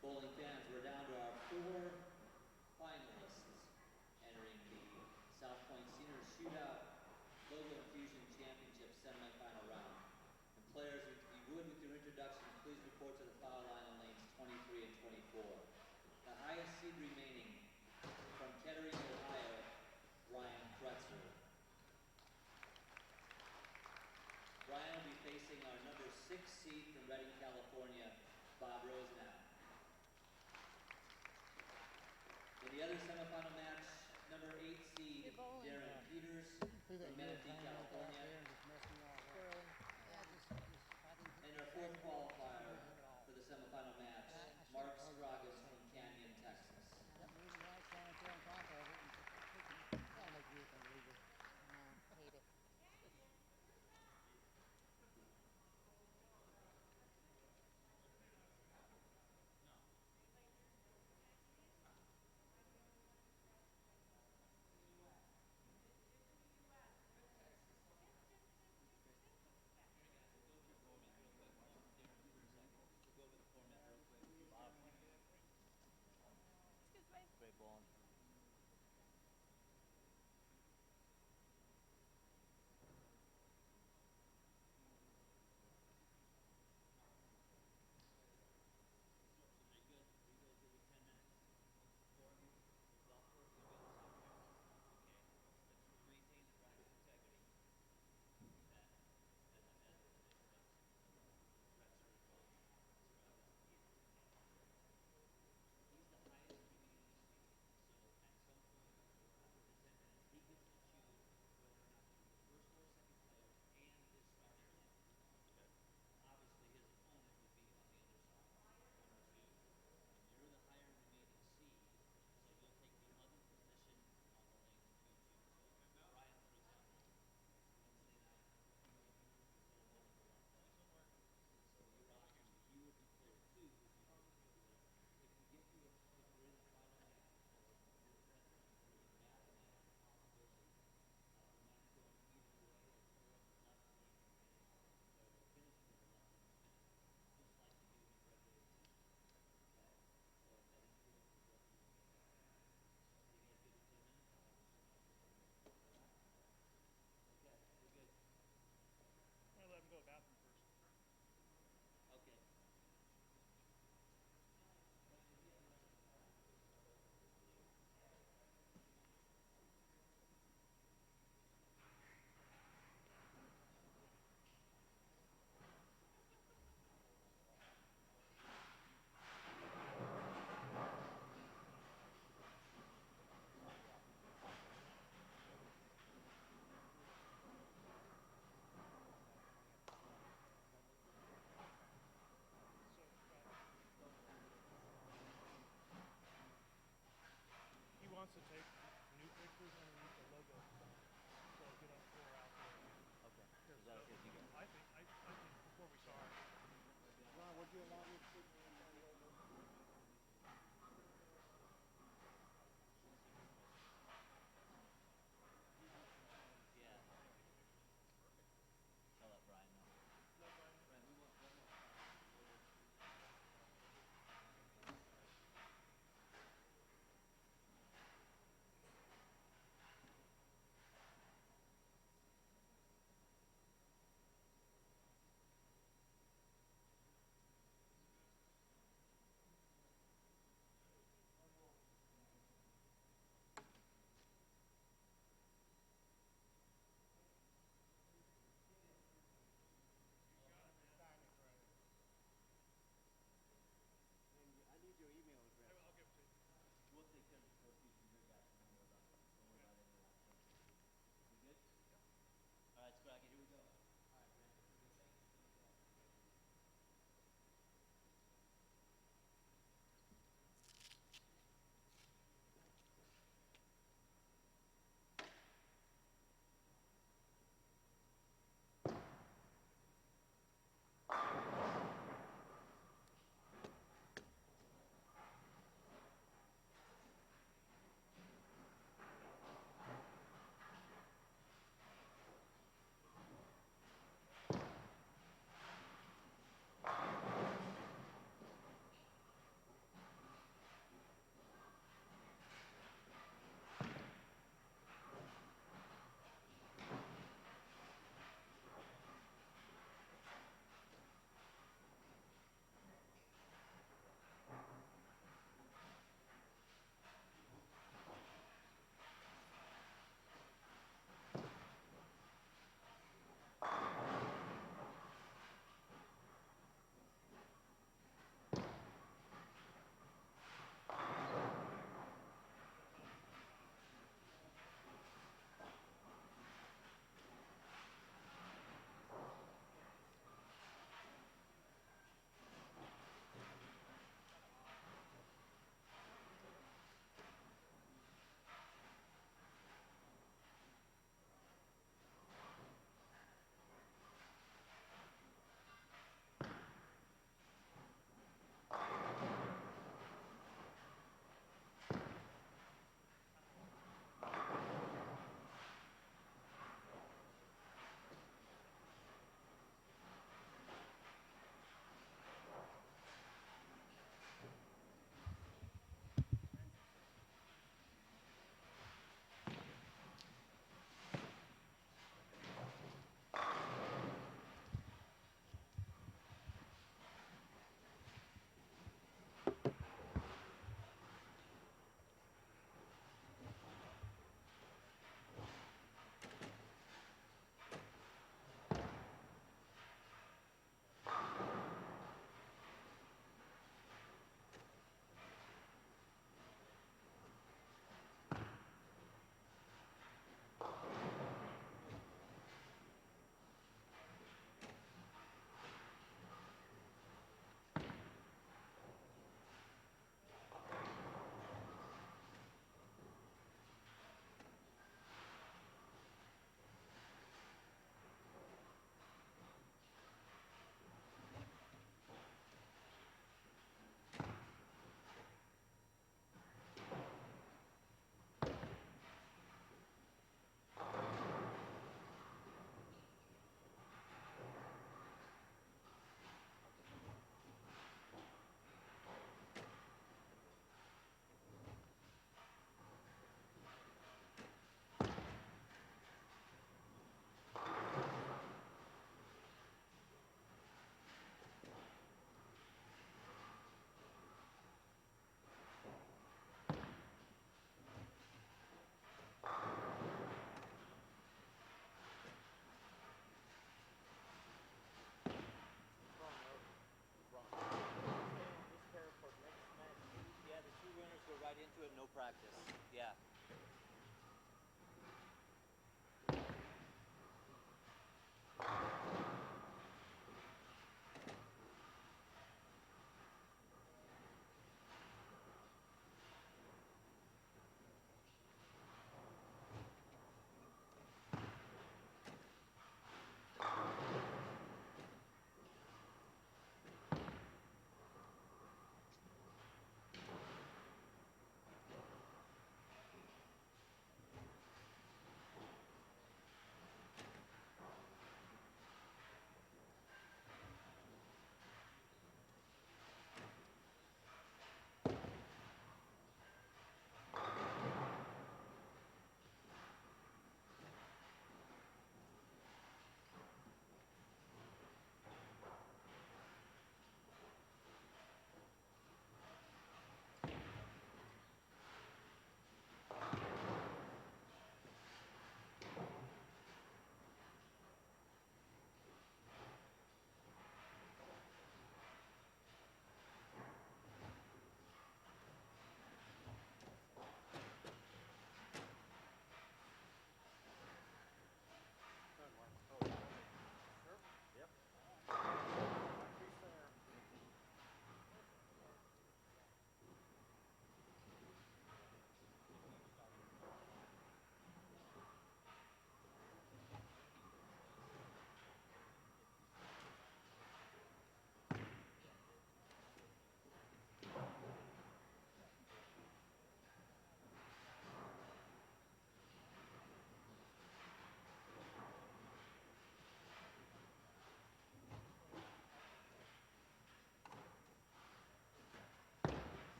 Bowling fans, we're down to our 4 finalists entering the South Point Senior Shootout Local Infusion Championship semifinal round. And players, if you would, with your introduction, please report to the foul line on lanes 23 and 24. The highest seed remaining from Kettering, Ohio, Brian Kretzer. Brian will be facing our number 6 seed from Redding, California, Bob Rosenau. In the other semifinal match, number 8 seed Darren Peters from Manatee, California. And our 4th qualifier for the semifinal match, Marc Scroggins from Canyon, Texas.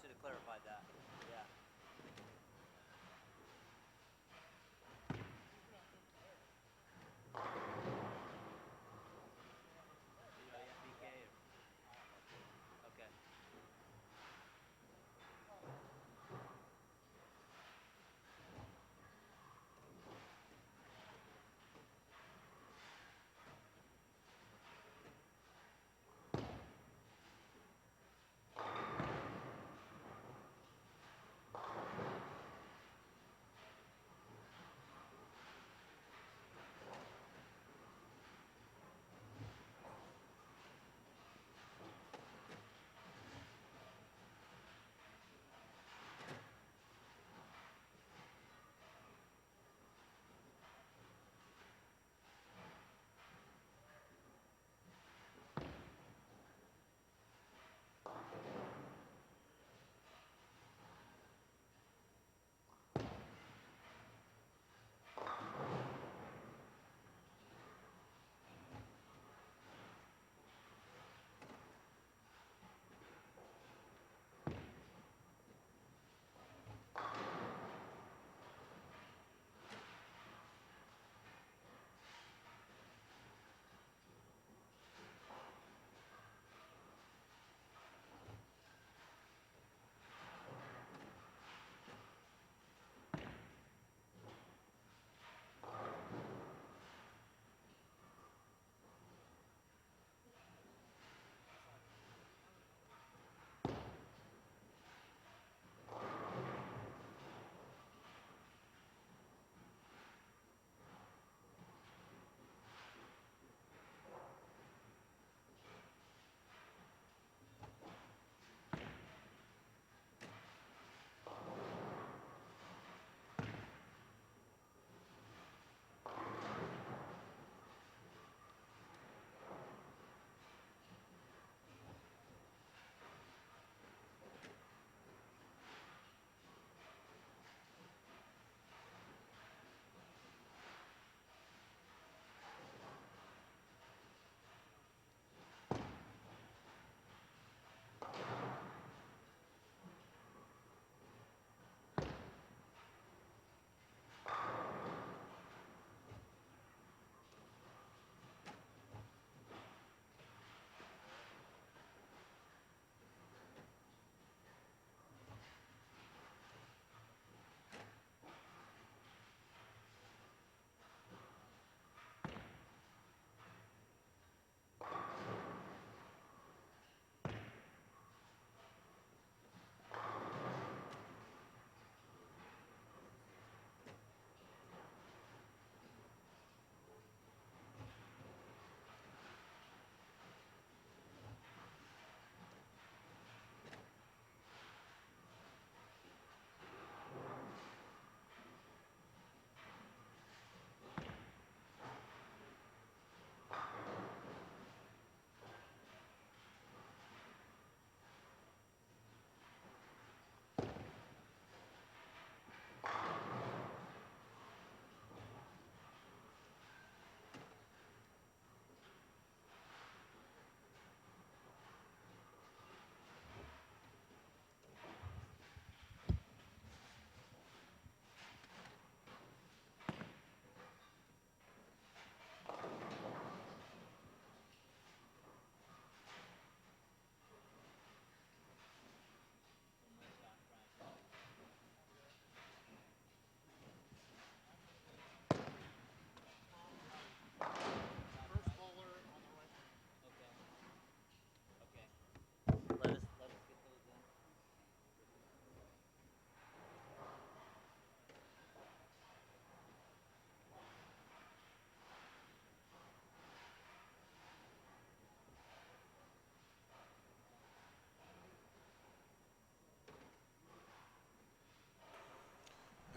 should have clarified that. Yeah. BK okay.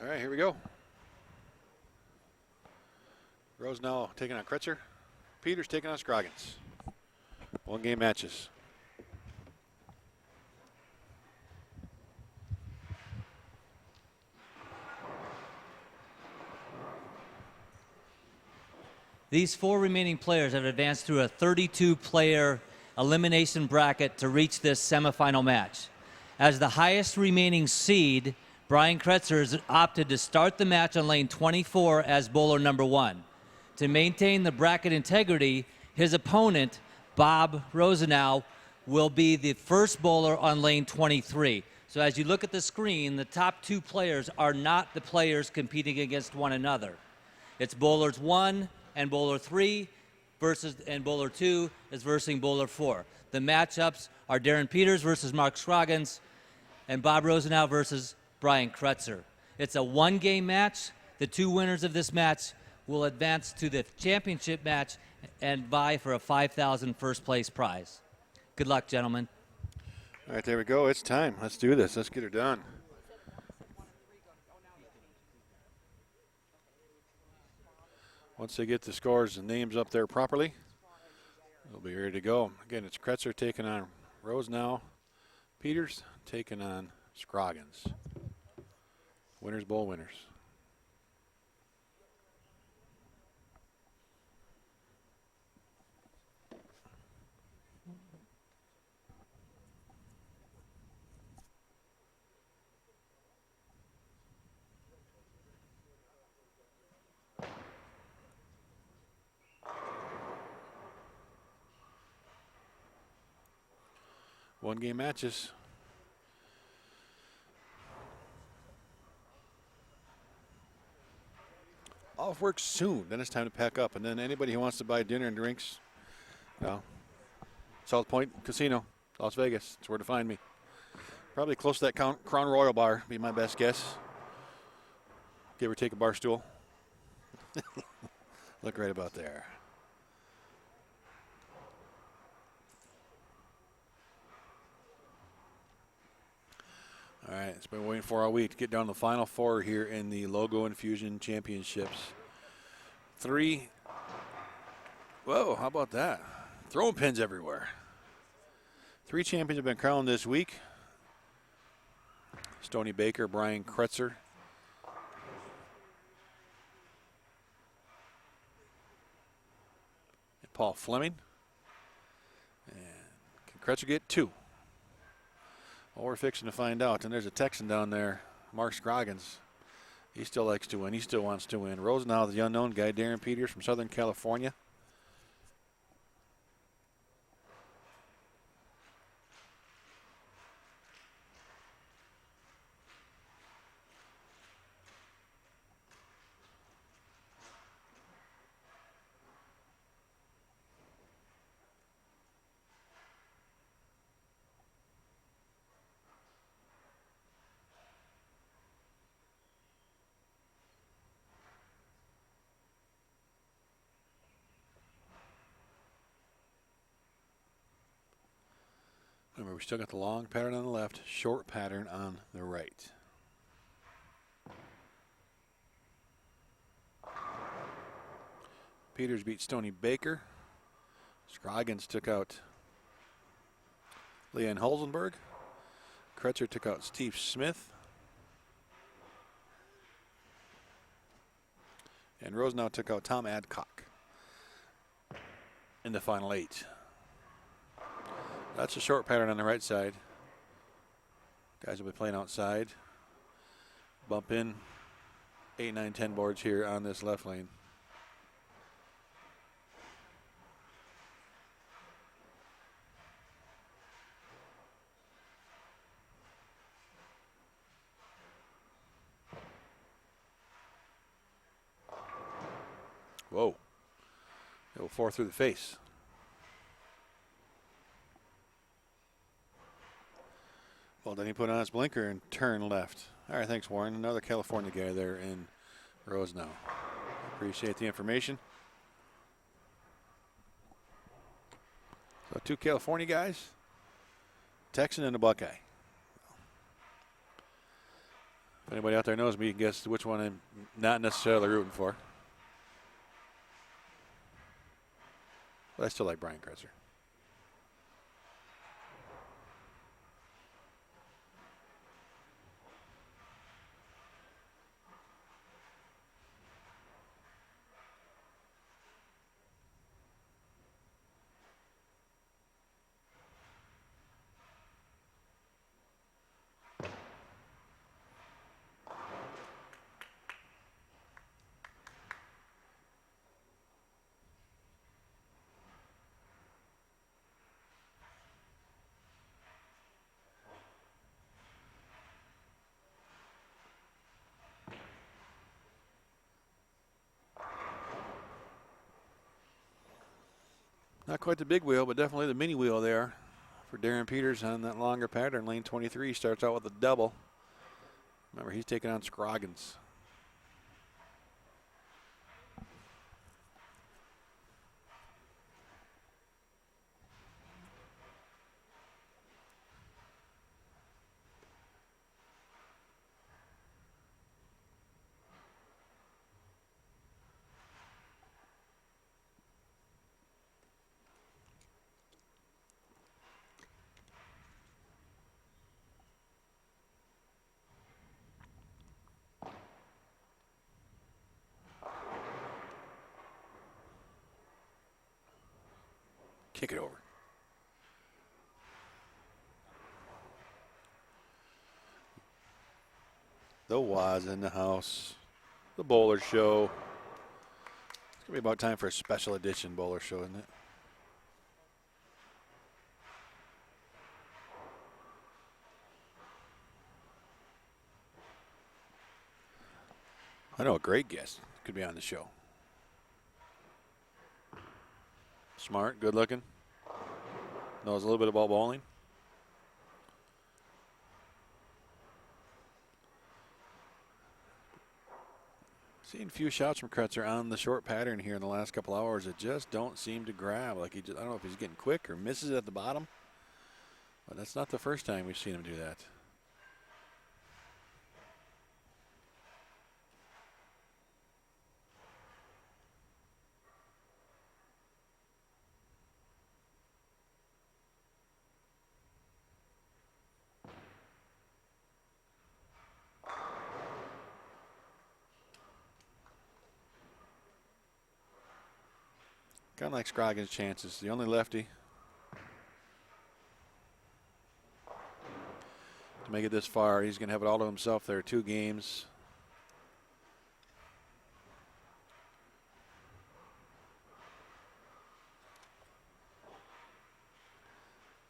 All right, here we go. Rose now taking on Kretzer. Peters taking on Scroggins. 1-game matches. These 4 remaining players have advanced through a 32-player elimination bracket to reach this semifinal match. As the highest remaining seed, Brian Kretzer has opted to start the match on lane 24 as bowler number 1. To maintain the bracket integrity, his opponent, Bob Rosenau, will be the first bowler on lane 23. So as you look at the screen, the top 2 players are not the players competing against one another. It's bowlers 1 and bowler 3 and bowler 2 is versing bowler 4. The matchups are Darren Peters versus Marc Scroggins and Bob Rosenau versus Brian Kretzer. It's a 1-game match. The 2 winners of this match will advance to the championship match and vie for a $5,000 first place prize. Good luck, gentlemen. All right, there we go. It's time. Let's do this. Let's get her done. Once they get the scores and names up there properly, we'll be ready to go. Again, it's Kretzer taking on Rosenau. Peters taking on Scroggins. Winners bowl winners. One-game matches. Off work soon. Then it's time to pack up. And then anybody who wants to buy dinner and drinks, South Point Casino, Las Vegas. That's where to find me. Probably close to that Crown Royal bar, be my best guess. Give or take a bar stool. Look right about there. All right, it's been waiting for all week to get down to the Final Four here in the Logo Infusion Championships. 3. Whoa, how about that? Throwing pins everywhere. 3 champions have been crowned this week. Stony Baker, Brian Kretzer. And Paul Fleming. And can Kretzer get 2? Well, we're fixing to find out. And there's a Texan down there, Marc Scroggins. He still likes to win. He still wants to win. Rosenau, the unknown guy, Darren Peters from Southern California. Remember, we still got the long pattern on the left, short pattern on the right. Peters beat Stony Baker. Scroggins took out Leanne Holzenberg. Kretzer took out Steve Smith. And Rosenau took out Tom Adcock in the final 8. That's a short pattern on the right side. Guys will be playing outside. Bump in 8, 9, 10 boards here on this left lane. Whoa. It will 4 through the face. Well, then he put on his blinker and turn left. All right, thanks, Warren. Another California guy there in Rosenau. Appreciate the information. So 2 California guys, Texan and a Buckeye. If anybody out there knows me, you can guess which one I'm not necessarily rooting for. But I still like Brian Kretzer. Not quite the big wheel, but definitely the mini wheel there for Darren Peters on that longer pattern. Lane 23 starts out with a double. Remember, he's taking on Scroggins. Kick it over. The Waz in the house. The Bowler Show. It's going to be about time for a special edition Bowler Show, isn't it? I know a great guest could be on the show. Smart, good looking. Knows a little bit about bowling. Seeing a few shots from Kretzer on the short pattern here in the last couple hours that just don't seem to grab. Like I don't know if he's getting quick or misses at the bottom. But that's not the first time we've seen him do that. Kind of like Scroggins' chances. The only lefty to make it this far. He's going to have it all to himself there. 2 games.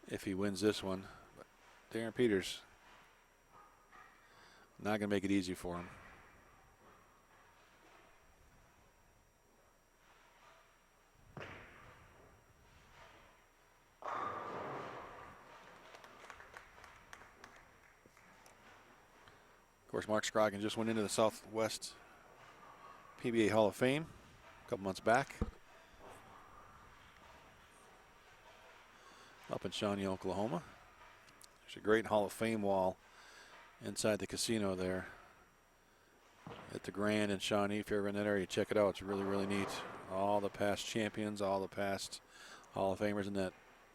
If he wins this one. But Darren Peters not going to make it easy for him. Of course, Marc Scroggins just went into the Southwest PBA Hall of Fame a couple months back up in Shawnee, Oklahoma. There's a great Hall of Fame wall inside the casino there at the Grand in Shawnee. If you're ever in that area, check it out. It's really, really neat. All the past champions, all the past Hall of Famers in that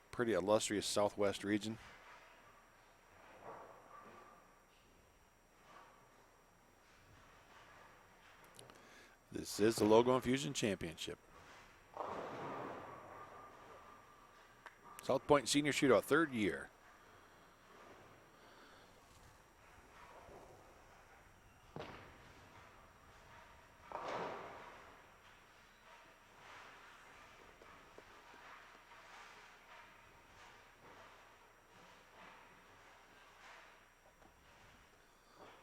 pretty illustrious Southwest region. This is the Logo Infusion Championship. South Point Senior Shootout, 3rd year.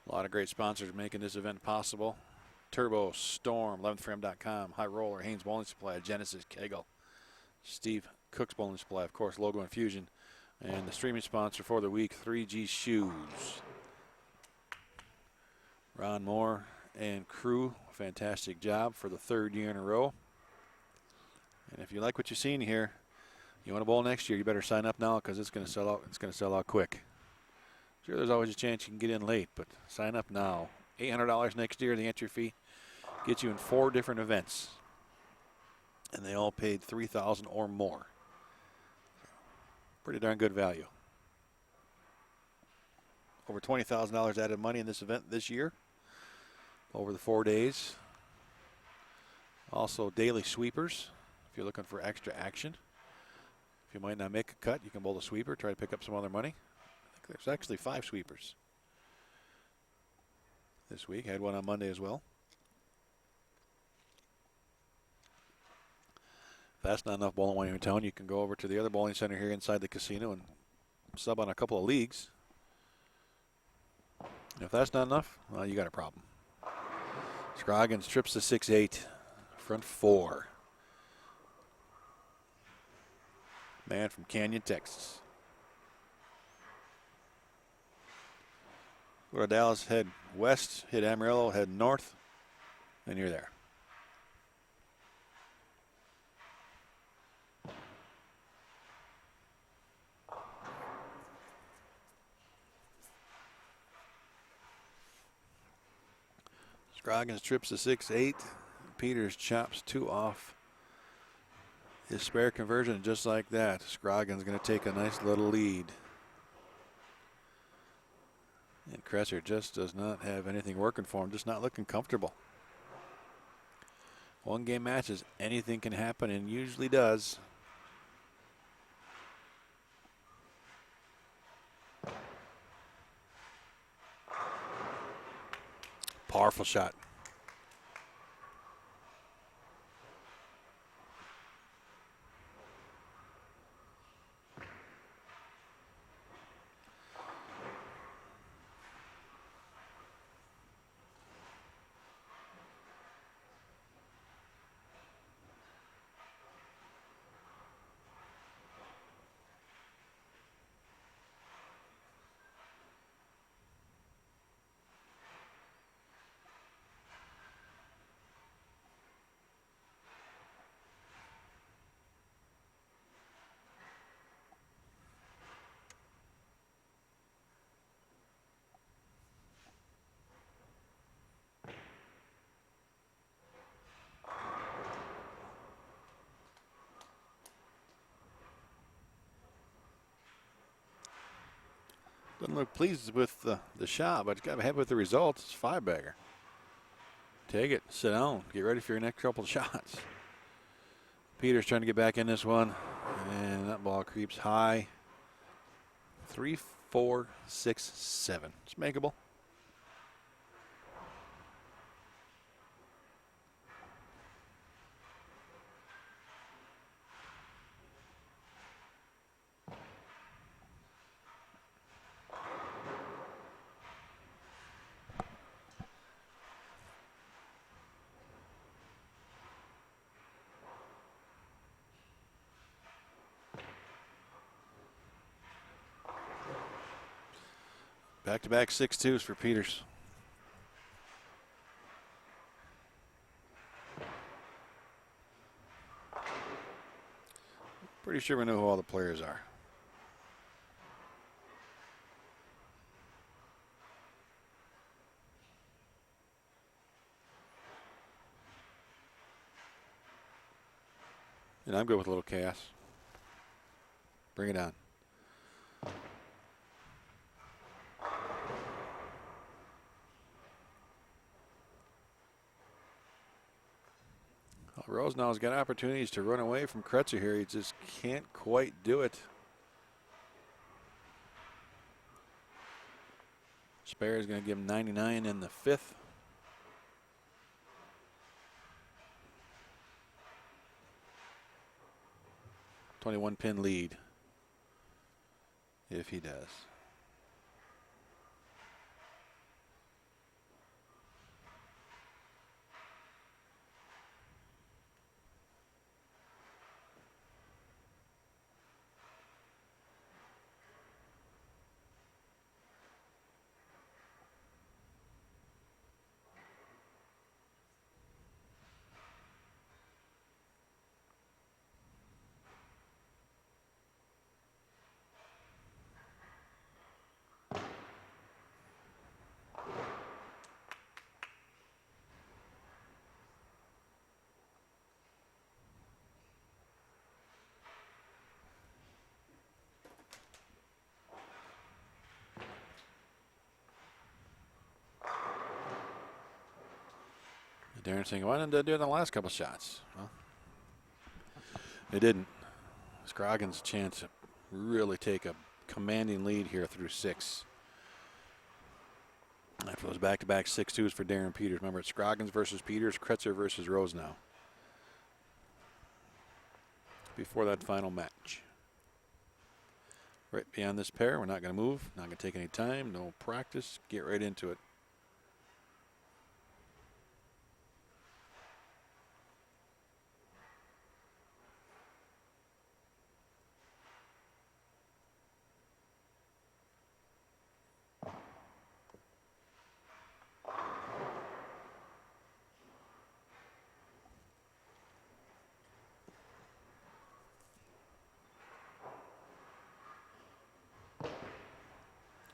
A lot of great sponsors making this event possible. Turbo, Storm, 11thframe.com, High Roller, Haynes Bowling Supply, Genesis, Kegel, Steve Cook's Bowling Supply, of course, Logo Infusion, and the streaming sponsor for the week, 3G Shoes. Ron Moore and crew, fantastic job for the 3rd year in a row. And if you like what you're seeing here, you want to bowl next year, you better sign up now because it's going to sell out. It's going to sell out quick. Sure, there's always a chance you can get in late, but sign up now. $800 next year, the entry fee gets you in 4 different events. And they all paid $3,000 or more. Pretty darn good value. Over $20,000 added money in this event this year over the 4 days. Also daily sweepers if you're looking for extra action. If you might not make a cut, you can bowl a sweeper, try to pick up some other money. I think there's actually 5 sweepers this week. I had one on Monday as well. If that's not enough bowling while you're in town, you can go over to the other bowling center here inside the casino and sub on a couple of leagues. And if that's not enough, well, you got a problem. Scroggins trips to 6-8, front 4. Man from Canyon, Texas. Go to Dallas, head west, hit Amarillo, head north, and you're there. Scroggins trips the 6-8. Peters chops 2 off. His spare conversion just like that. Scroggins going to take a nice little lead. And Kretzer just does not have anything working for him, just not looking comfortable. One game matches, anything can happen, and usually does. Powerful shot. Doesn't look pleased with the shot, but he's got to be happy with the results. It's 5-bagger. Take it, sit down, get ready for your next couple of shots. Peters trying to get back in this one, and that ball creeps high. 3, 4, 6, 7. It's makeable. Back-to-back 6-2s for Peters. Pretty sure we know who all the players are. And I'm good with a little chaos. Bring it on. Rosenau's got opportunities to run away from Kretzer here. He just can't quite do it. Spare is going to give him 99 in the 5th. .21-pin lead, if he does. Darren saying, why didn't they do it in the last couple shots? Well, they didn't. Scroggins' chance to really take a commanding lead here through 6. After those back-to-back 6-2s for Darren Peters. Remember, it's Scroggins versus Peters, Kretzer versus Rosenau. Before that final match. Right beyond this pair, we're not going to move, not going to take any time, no practice, get right into it.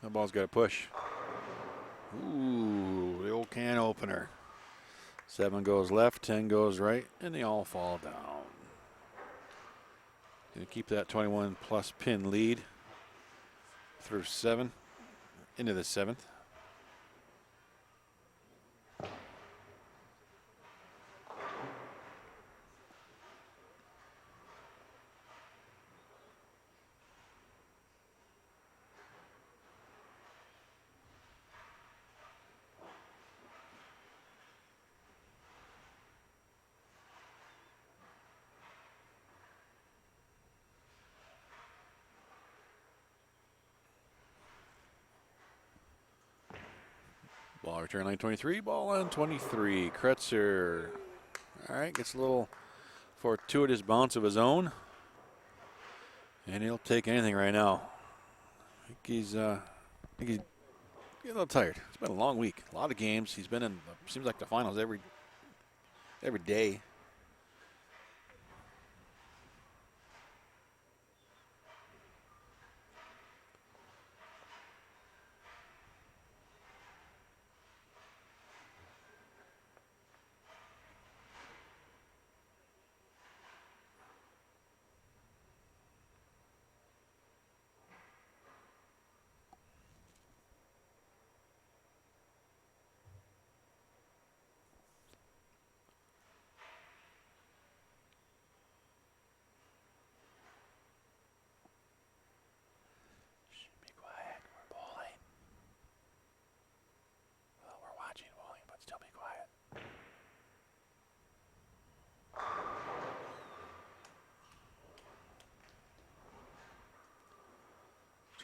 That ball's got to push. Ooh, the old can opener. 7 goes left, 10 goes right, and they all fall down. Going to keep that 21-plus pin lead through 7 into the 7th. Ball return line 23, ball on 23. Kretzer, all right, gets a little fortuitous bounce of his own. And he'll take anything right now. I think he's getting a little tired. It's been a long week, a lot of games. He's been in, seems like the finals every day.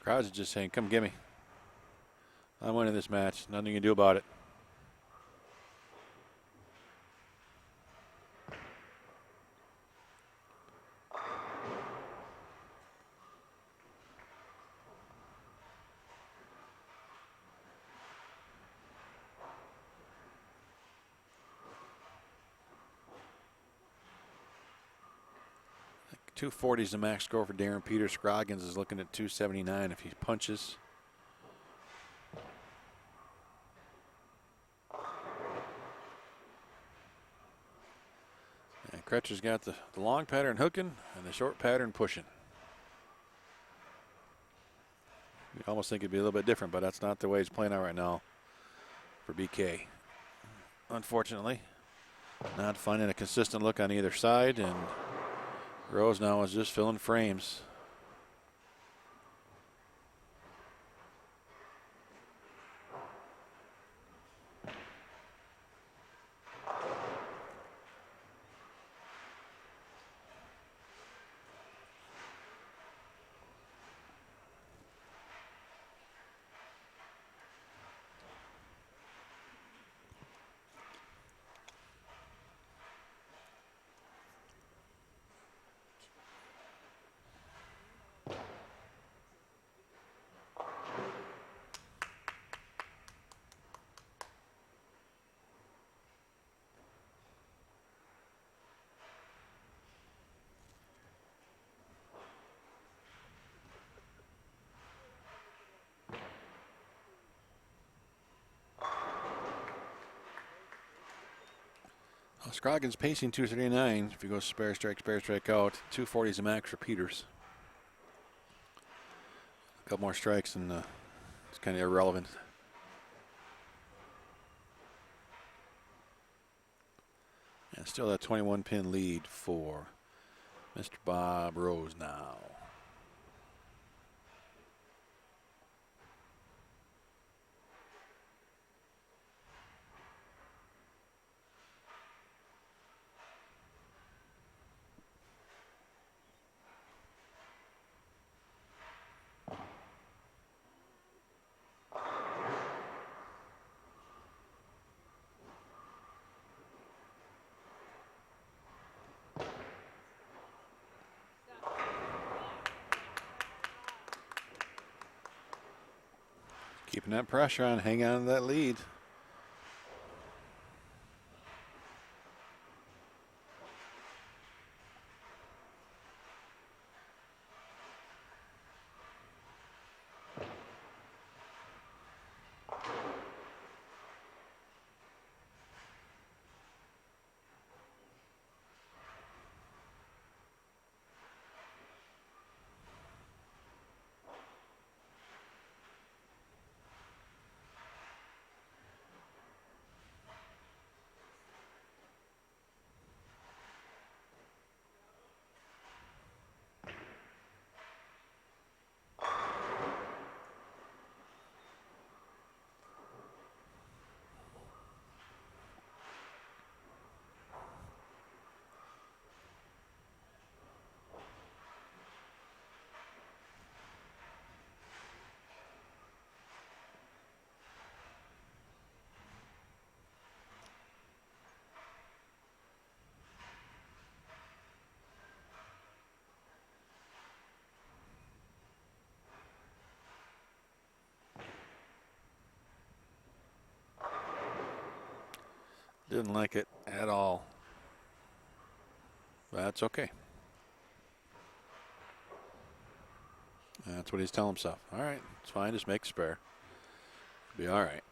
Crowds are just saying, come get me. I'm winning this match. Nothing you can do about it. .240 is the max score for Darren Peters. Scroggins is looking at .279 if he punches. And Kretzer's got the long pattern hooking and the short pattern pushing. You almost think it'd be a little bit different, but that's not the way he's playing out right now for BK. Unfortunately, not finding a consistent look on either side, and Rose now is just filling frames. Scroggins pacing .239. If he goes spare strike out. .240 is the max for Peters. A couple more strikes and it's kind of irrelevant. And still that 21 pin lead for Mr. Bob Rose now. Keeping that pressure on, hang on to that lead. Didn't like it at all. That's okay. That's what he's telling himself. All right, it's fine. Just make a spare. Be all right.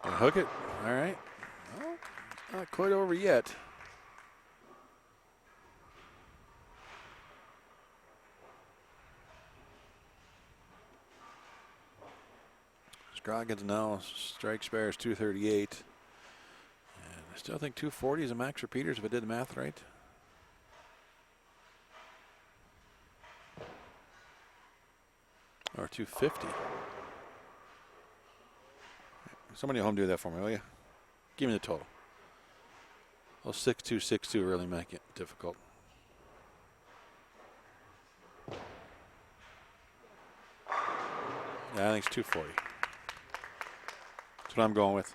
Hook it. All right. Well, not quite over yet. Scroggins now strike spare is 238. And I still think 240 is a max repeaters if I did the math right. Or 250. Somebody at home do that for me, will you? Give me the total. Well, 6262 really make it difficult. Yeah, I think it's 240. That's what I'm going with.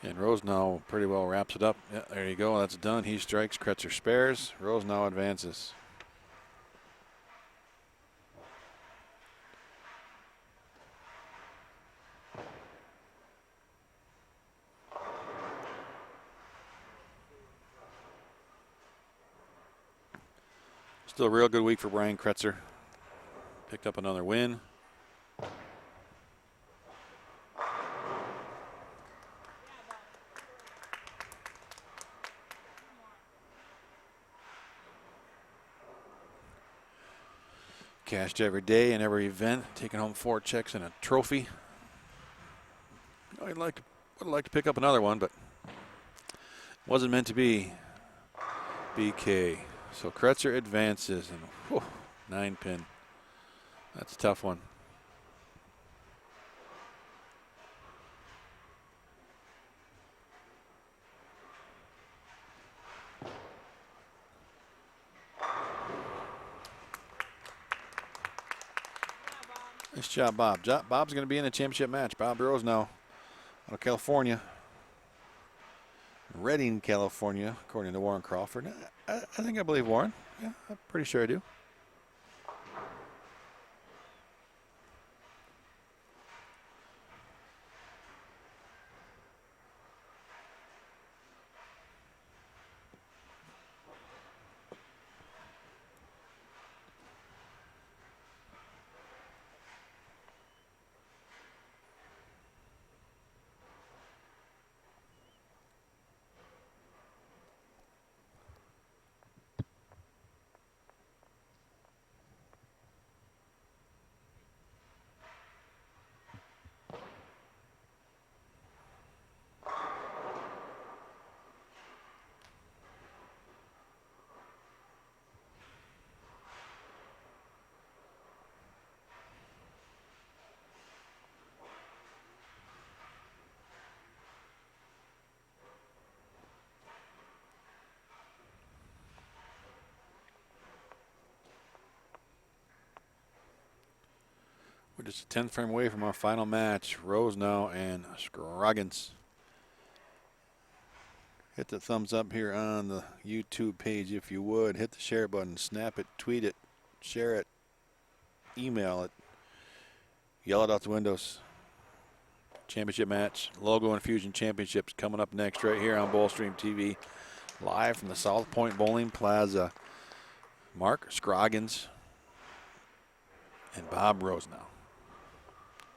And Rose now pretty well wraps it up. Yeah, there you go. That's done. He strikes. Kretzer spares. Rose now advances. Still a real good week for Brian Kretzer. Picked up another win. Cashed every day and every event, taking home 4 checks and a trophy. Would like to pick up another one, but wasn't meant to be. BK. So Kretzer advances and whew, 9-pin. That's a tough one. Nice job, Bob. Bob's going to be in a championship match. Bob Rose now out of California. Redding, California, according to Warren Crawford. I think I believe Warren. Yeah, I'm pretty sure I do. We're just a 10th frame away from our final match. Rose now and Scroggins. Hit the thumbs up here on the YouTube page if you would. Hit the share button, snap it, tweet it, share it, email it, yell it out the windows. Championship match, Logo Infusion Championships coming up next right here on Bowlstream TV. Live from the South Point Bowling Plaza. Marc Scroggins and Bob Rose now.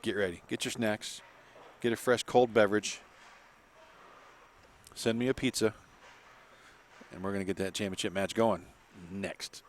Get ready. Get your snacks. Get a fresh cold beverage. Send me a pizza. And we're going to get that championship match going next.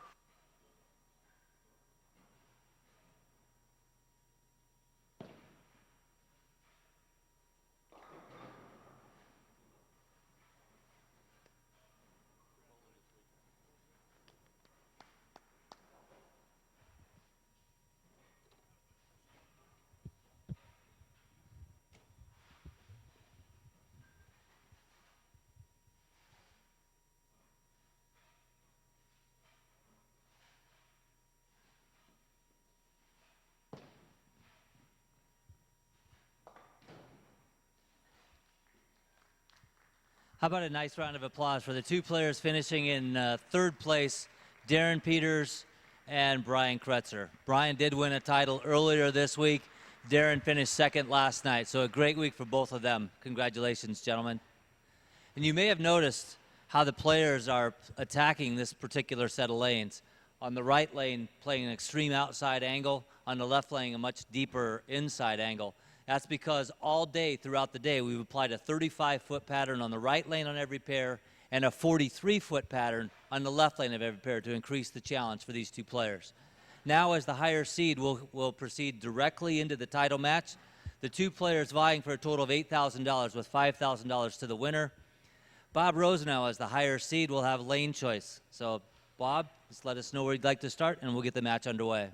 How about a nice round of applause for the two players finishing in third place, Darren Peters and Brian Kretzer. Brian did win a title earlier this week. Darren finished second last night, so a great week for both of them. Congratulations, gentlemen. And you may have noticed how the players are attacking this particular set of lanes. On the right lane, playing an extreme outside angle. On the left lane, a much deeper inside angle. That's because all day, throughout the day, we've applied a 35-foot pattern on the right lane on every pair and a 43-foot pattern on the left lane of every pair to increase the challenge for these two players. Now, as the higher seed will proceed directly into the title match, the two players vying for a total of $8,000 with $5,000 to the winner. Bob Rosenau, as the higher seed, will have lane choice. So, Bob, just let us know where you'd like to start, and we'll get the match underway.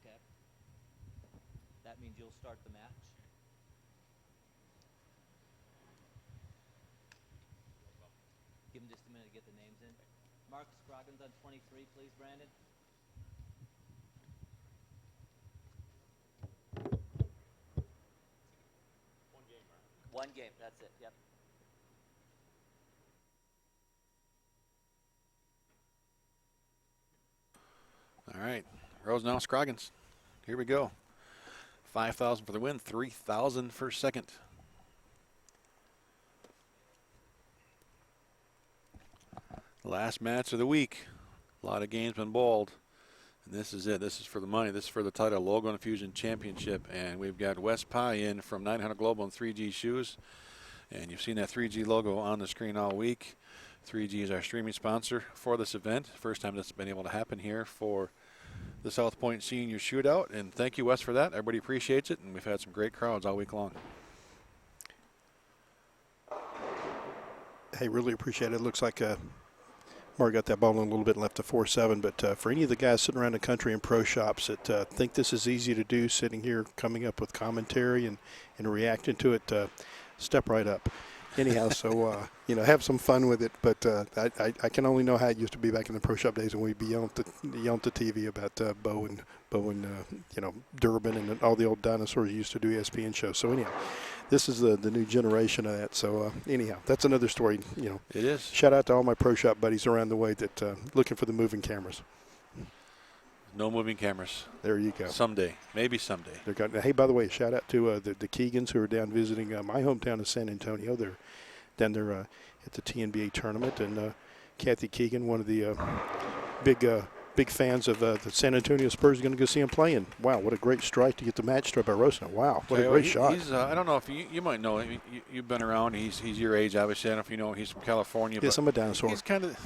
Okay. That means you'll start the match. Give him just a minute to get the names in. Marc Scroggins on 23, please, Brandon. One game, that's it, yep. All right, Rosenau Scroggins. Here we go. 5,000 for the win, 3,000 for second. Last match of the week. A lot of games been bowled. And this is it. This is for the money. This is for the title Logo Infusion Championship. And we've got Wes Pye in from 900 Global in 3G shoes. And you've seen that 3G logo on the screen all week. 3G is our streaming sponsor for this event. First time that's been able to happen here for the South Point Senior Shootout. And thank you, Wes, for that. Everybody appreciates it. And we've had some great crowds all week long. Hey, really appreciate it. It looks like Mark got that ball in a little bit left to 4-7, but for any of the guys sitting around the country in pro shops that think this is easy to do, sitting here coming up with commentary and reacting to it, step right up. Anyhow, so, have some fun with it, but I can only know how it used to be back in the pro shop days when we'd be yelling at the TV about Bo and Durbin and all the old dinosaurs used to do ESPN shows. So anyhow, this is the new generation of that. So anyhow, that's another story. It is. Shout out to all my pro shop buddies around the way that looking for the moving cameras. No moving cameras. There you go. Someday. Maybe someday. Hey, by the way, shout out to the Keegans who are down visiting my hometown of San Antonio. They're down there at the TNBA tournament. And Kathy Keegan, one of the big fans of the San Antonio Spurs, is going to go see him playing. Wow, what a great strike to get the match started by Rosenau. Wow, what a great shot. I don't know if you might know him. You've been around. He's your age, obviously. I don't know if you know him. He's from California. Yes, I'm a dinosaur. He's kind of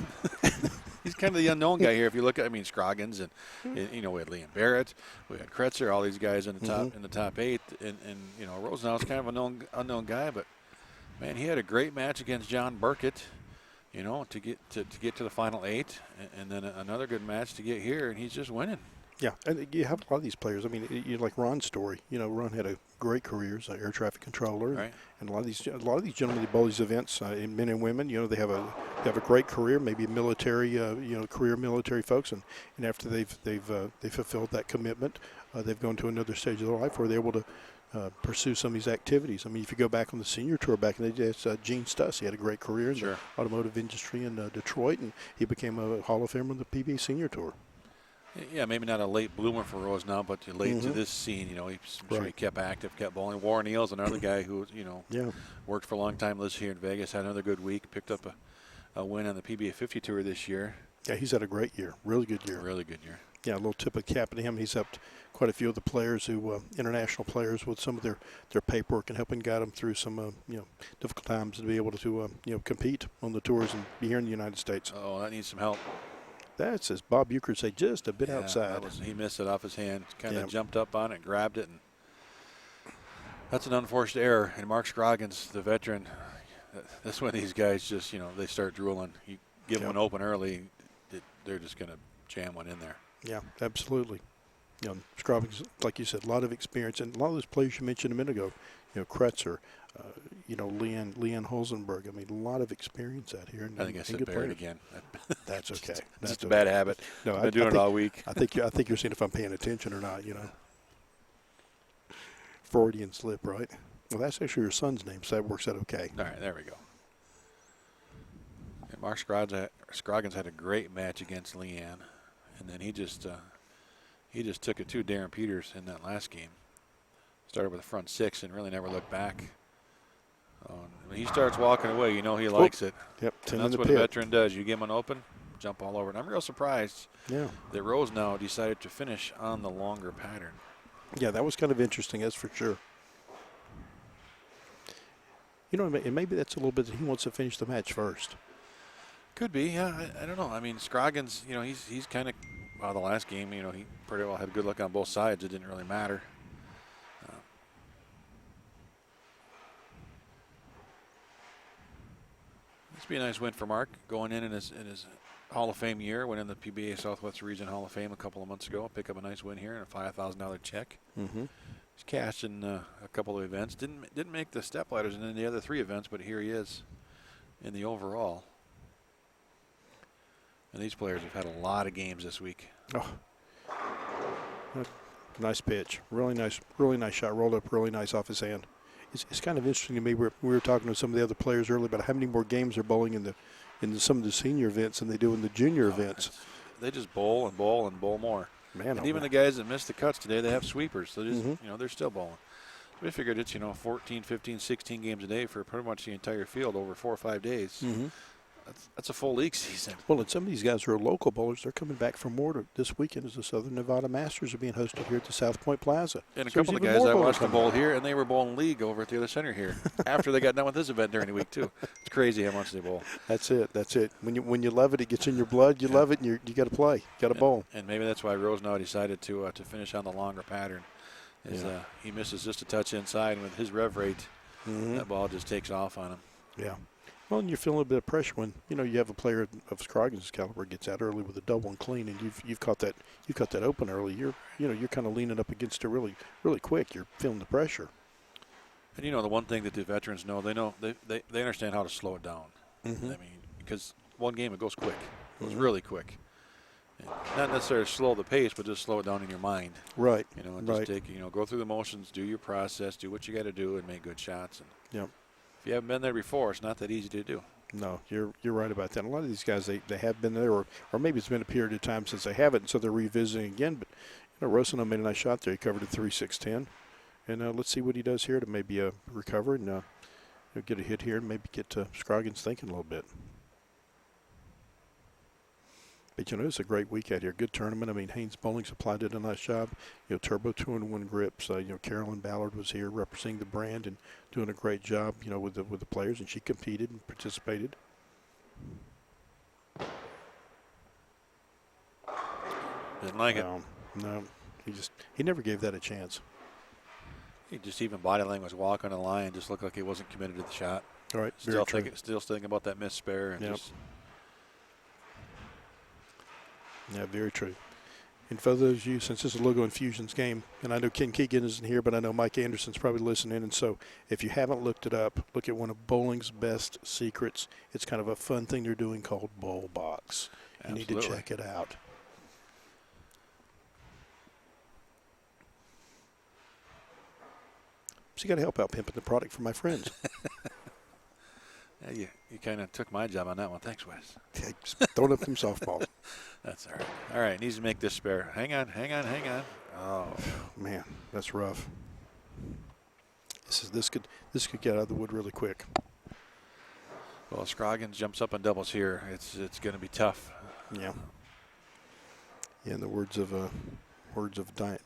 he's kind of the unknown guy here. If you look at, Scroggins and we had Liam Barrett, we had Kretzer, all these guys in the top 8, and Rosenau's kind of an unknown guy, but man, he had a great match against John Burkett, to get to the final 8, and then another good match to get here, and he's just winning. Yeah, and you have a lot of these players. I mean, you like Ron's story. Ron had a great career as an air traffic controller, right. And a lot of these gentlemen that bowl these events, men and women, they have a great career, maybe military, career military folks, and after they've fulfilled that commitment, they've gone to another stage of their life where they're able to pursue some of these activities. I mean, if you go back on the senior tour back in the day, it's Gene Stuss. He had a great career in the automotive industry in Detroit, and he became a Hall of Famer on the PBA Senior Tour. Yeah, maybe not a late bloomer for Rosenau, but late to this scene. He kept active, kept bowling. Warren Eels, another guy who worked for a long time, lives here in Vegas, had another good week, picked up a win on the PBA 50 Tour this year. Yeah, he's had a great year, really good year. Really good year. Yeah, a little tip of the cap to him. He's helped quite a few of the players international players, with some of their paperwork and helping guide them through some difficult times to be able to compete on the tours and be here in the United States. Oh, that needs some help. That's, as Bob Euchre say, just a bit outside. He missed it off his hand, kind of jumped up on it, grabbed it, and that's an unforced error. And Marc Scroggins, the veteran, that's when these guys just, they start drooling. You give them an open early, they're just going to jam one in there. Yeah, absolutely. Scroggins, like you said, a lot of experience, and a lot of those players you mentioned a minute ago, Kretzer, Leanne Holzenberg. I mean, a lot of experience out here. I think I said Barrett again. That's okay. That's just a bad habit. No, I've been doing it all week. I think you're seeing if I'm paying attention or not. Freudian slip, right? Well, that's actually your son's name, so that works out okay. All right, there we go. Marc Scroggins had a great match against Leanne, and then he just took it to Darren Peters in that last game. Started with the front six and really never looked back. When he starts walking away, you know he likes it. Yep, And that's what a veteran does. You give him an open, jump all over it. I'm real surprised that Rose now decided to finish on the longer pattern. Yeah, that was kind of interesting, that's for sure. You know, and maybe that's a little bit that he wants to finish the match first. Could be, yeah. I don't know. I mean, Scroggins, you know, he's kind of, the last game, you know, he pretty well had good luck on both sides. It didn't really matter. This would be a nice win for Marc going in his Hall of Fame year, winning the PBA Southwest Region Hall of Fame a couple of months ago. Pick up a nice win here and a $5,000 check. Mm-hmm. He's cashed in a couple of events. Didn't make the step ladders in the other 3 events, but here he is in the overall. And these players have had a lot of games this week. Oh, nice pitch. Really nice shot. Rolled up really nice off his hand. It's kind of interesting to me. We were talking to some of the other players earlier about how many more games they're bowling in some of the senior events than they do in the junior events. They just bowl and bowl and bowl more. Man, and even the guys that missed the cuts today, they have sweepers. So just, you know, they're still bowling. We figured it's, 14, 15, 16 games a day for pretty much the entire field over 4 or 5 days. Mm-hmm. That's a full league season. Well, and some of these guys who are local bowlers, they're coming back for more. This weekend as the Southern Nevada Masters are being hosted here at the South Point Plaza. And a couple of guys I watched them bowl here, and they were bowling league over at the other center here after they got done with this event during the week, too. It's crazy how much they bowl. That's it. When you love it, it gets in your blood. You love it, and you got to play. You got to bowl. And maybe that's why Rose now decided to finish on the longer pattern. He misses just a touch inside, and with his rev rate, that ball just takes off on him. Yeah. Well, and you're feeling a bit of pressure when you have a player of Scroggins' caliber gets out early with a double and clean, and you've caught that open early. You're kind of leaning up against it really quick. You're feeling the pressure. And the one thing that the veterans know, they understand how to slow it down. Mm-hmm. I mean, because one game it goes quick, it goes really quick. And not necessarily slow the pace, but just slow it down in your mind. Right. And just take go through the motions, do your process, do what you got to do, and make good shots. And yep. If you haven't been there before, it's not that easy to do. No, you're right about that. A lot of these guys, they have been there, or maybe it's been a period of time since they haven't, and so they're revisiting again. But Rosano made a nice shot there. He covered a 3-6-10, and let's see what he does here to maybe recover and he'll get a hit here and maybe get Scroggins thinking a little bit. But it's a great week out here. Good tournament. I mean, Haynes Bowling Supply did a nice job. Turbo 2-in-1 grips. Carolyn Ballard was here representing the brand and doing a great job. With the players, and she competed and participated. Didn't like it. No, he never gave that a chance. He just even body language, walk on the line, just looked like he wasn't committed to the shot. All right, still thinking about that missed spare and just. Yeah, very true. And for those of you, since this is Logo Infusion's game, and I know Ken Keegan isn't here, but I know Mike Anderson's probably listening. And so if you haven't looked it up, look at one of bowling's best secrets. It's kind of a fun thing they're doing called Bowl Box. You need to check it out. So you got to help out pimping the product for my friends. Yeah, you kind of took my job on that one. Thanks, Wes. Throwing up them softballs. That's all right. All right, needs to make this spare. Hang on. Oh, man, that's rough. This could get out of the wood really quick. Well, Scroggins jumps up and doubles here. It's going to be tough. Yeah. In the words of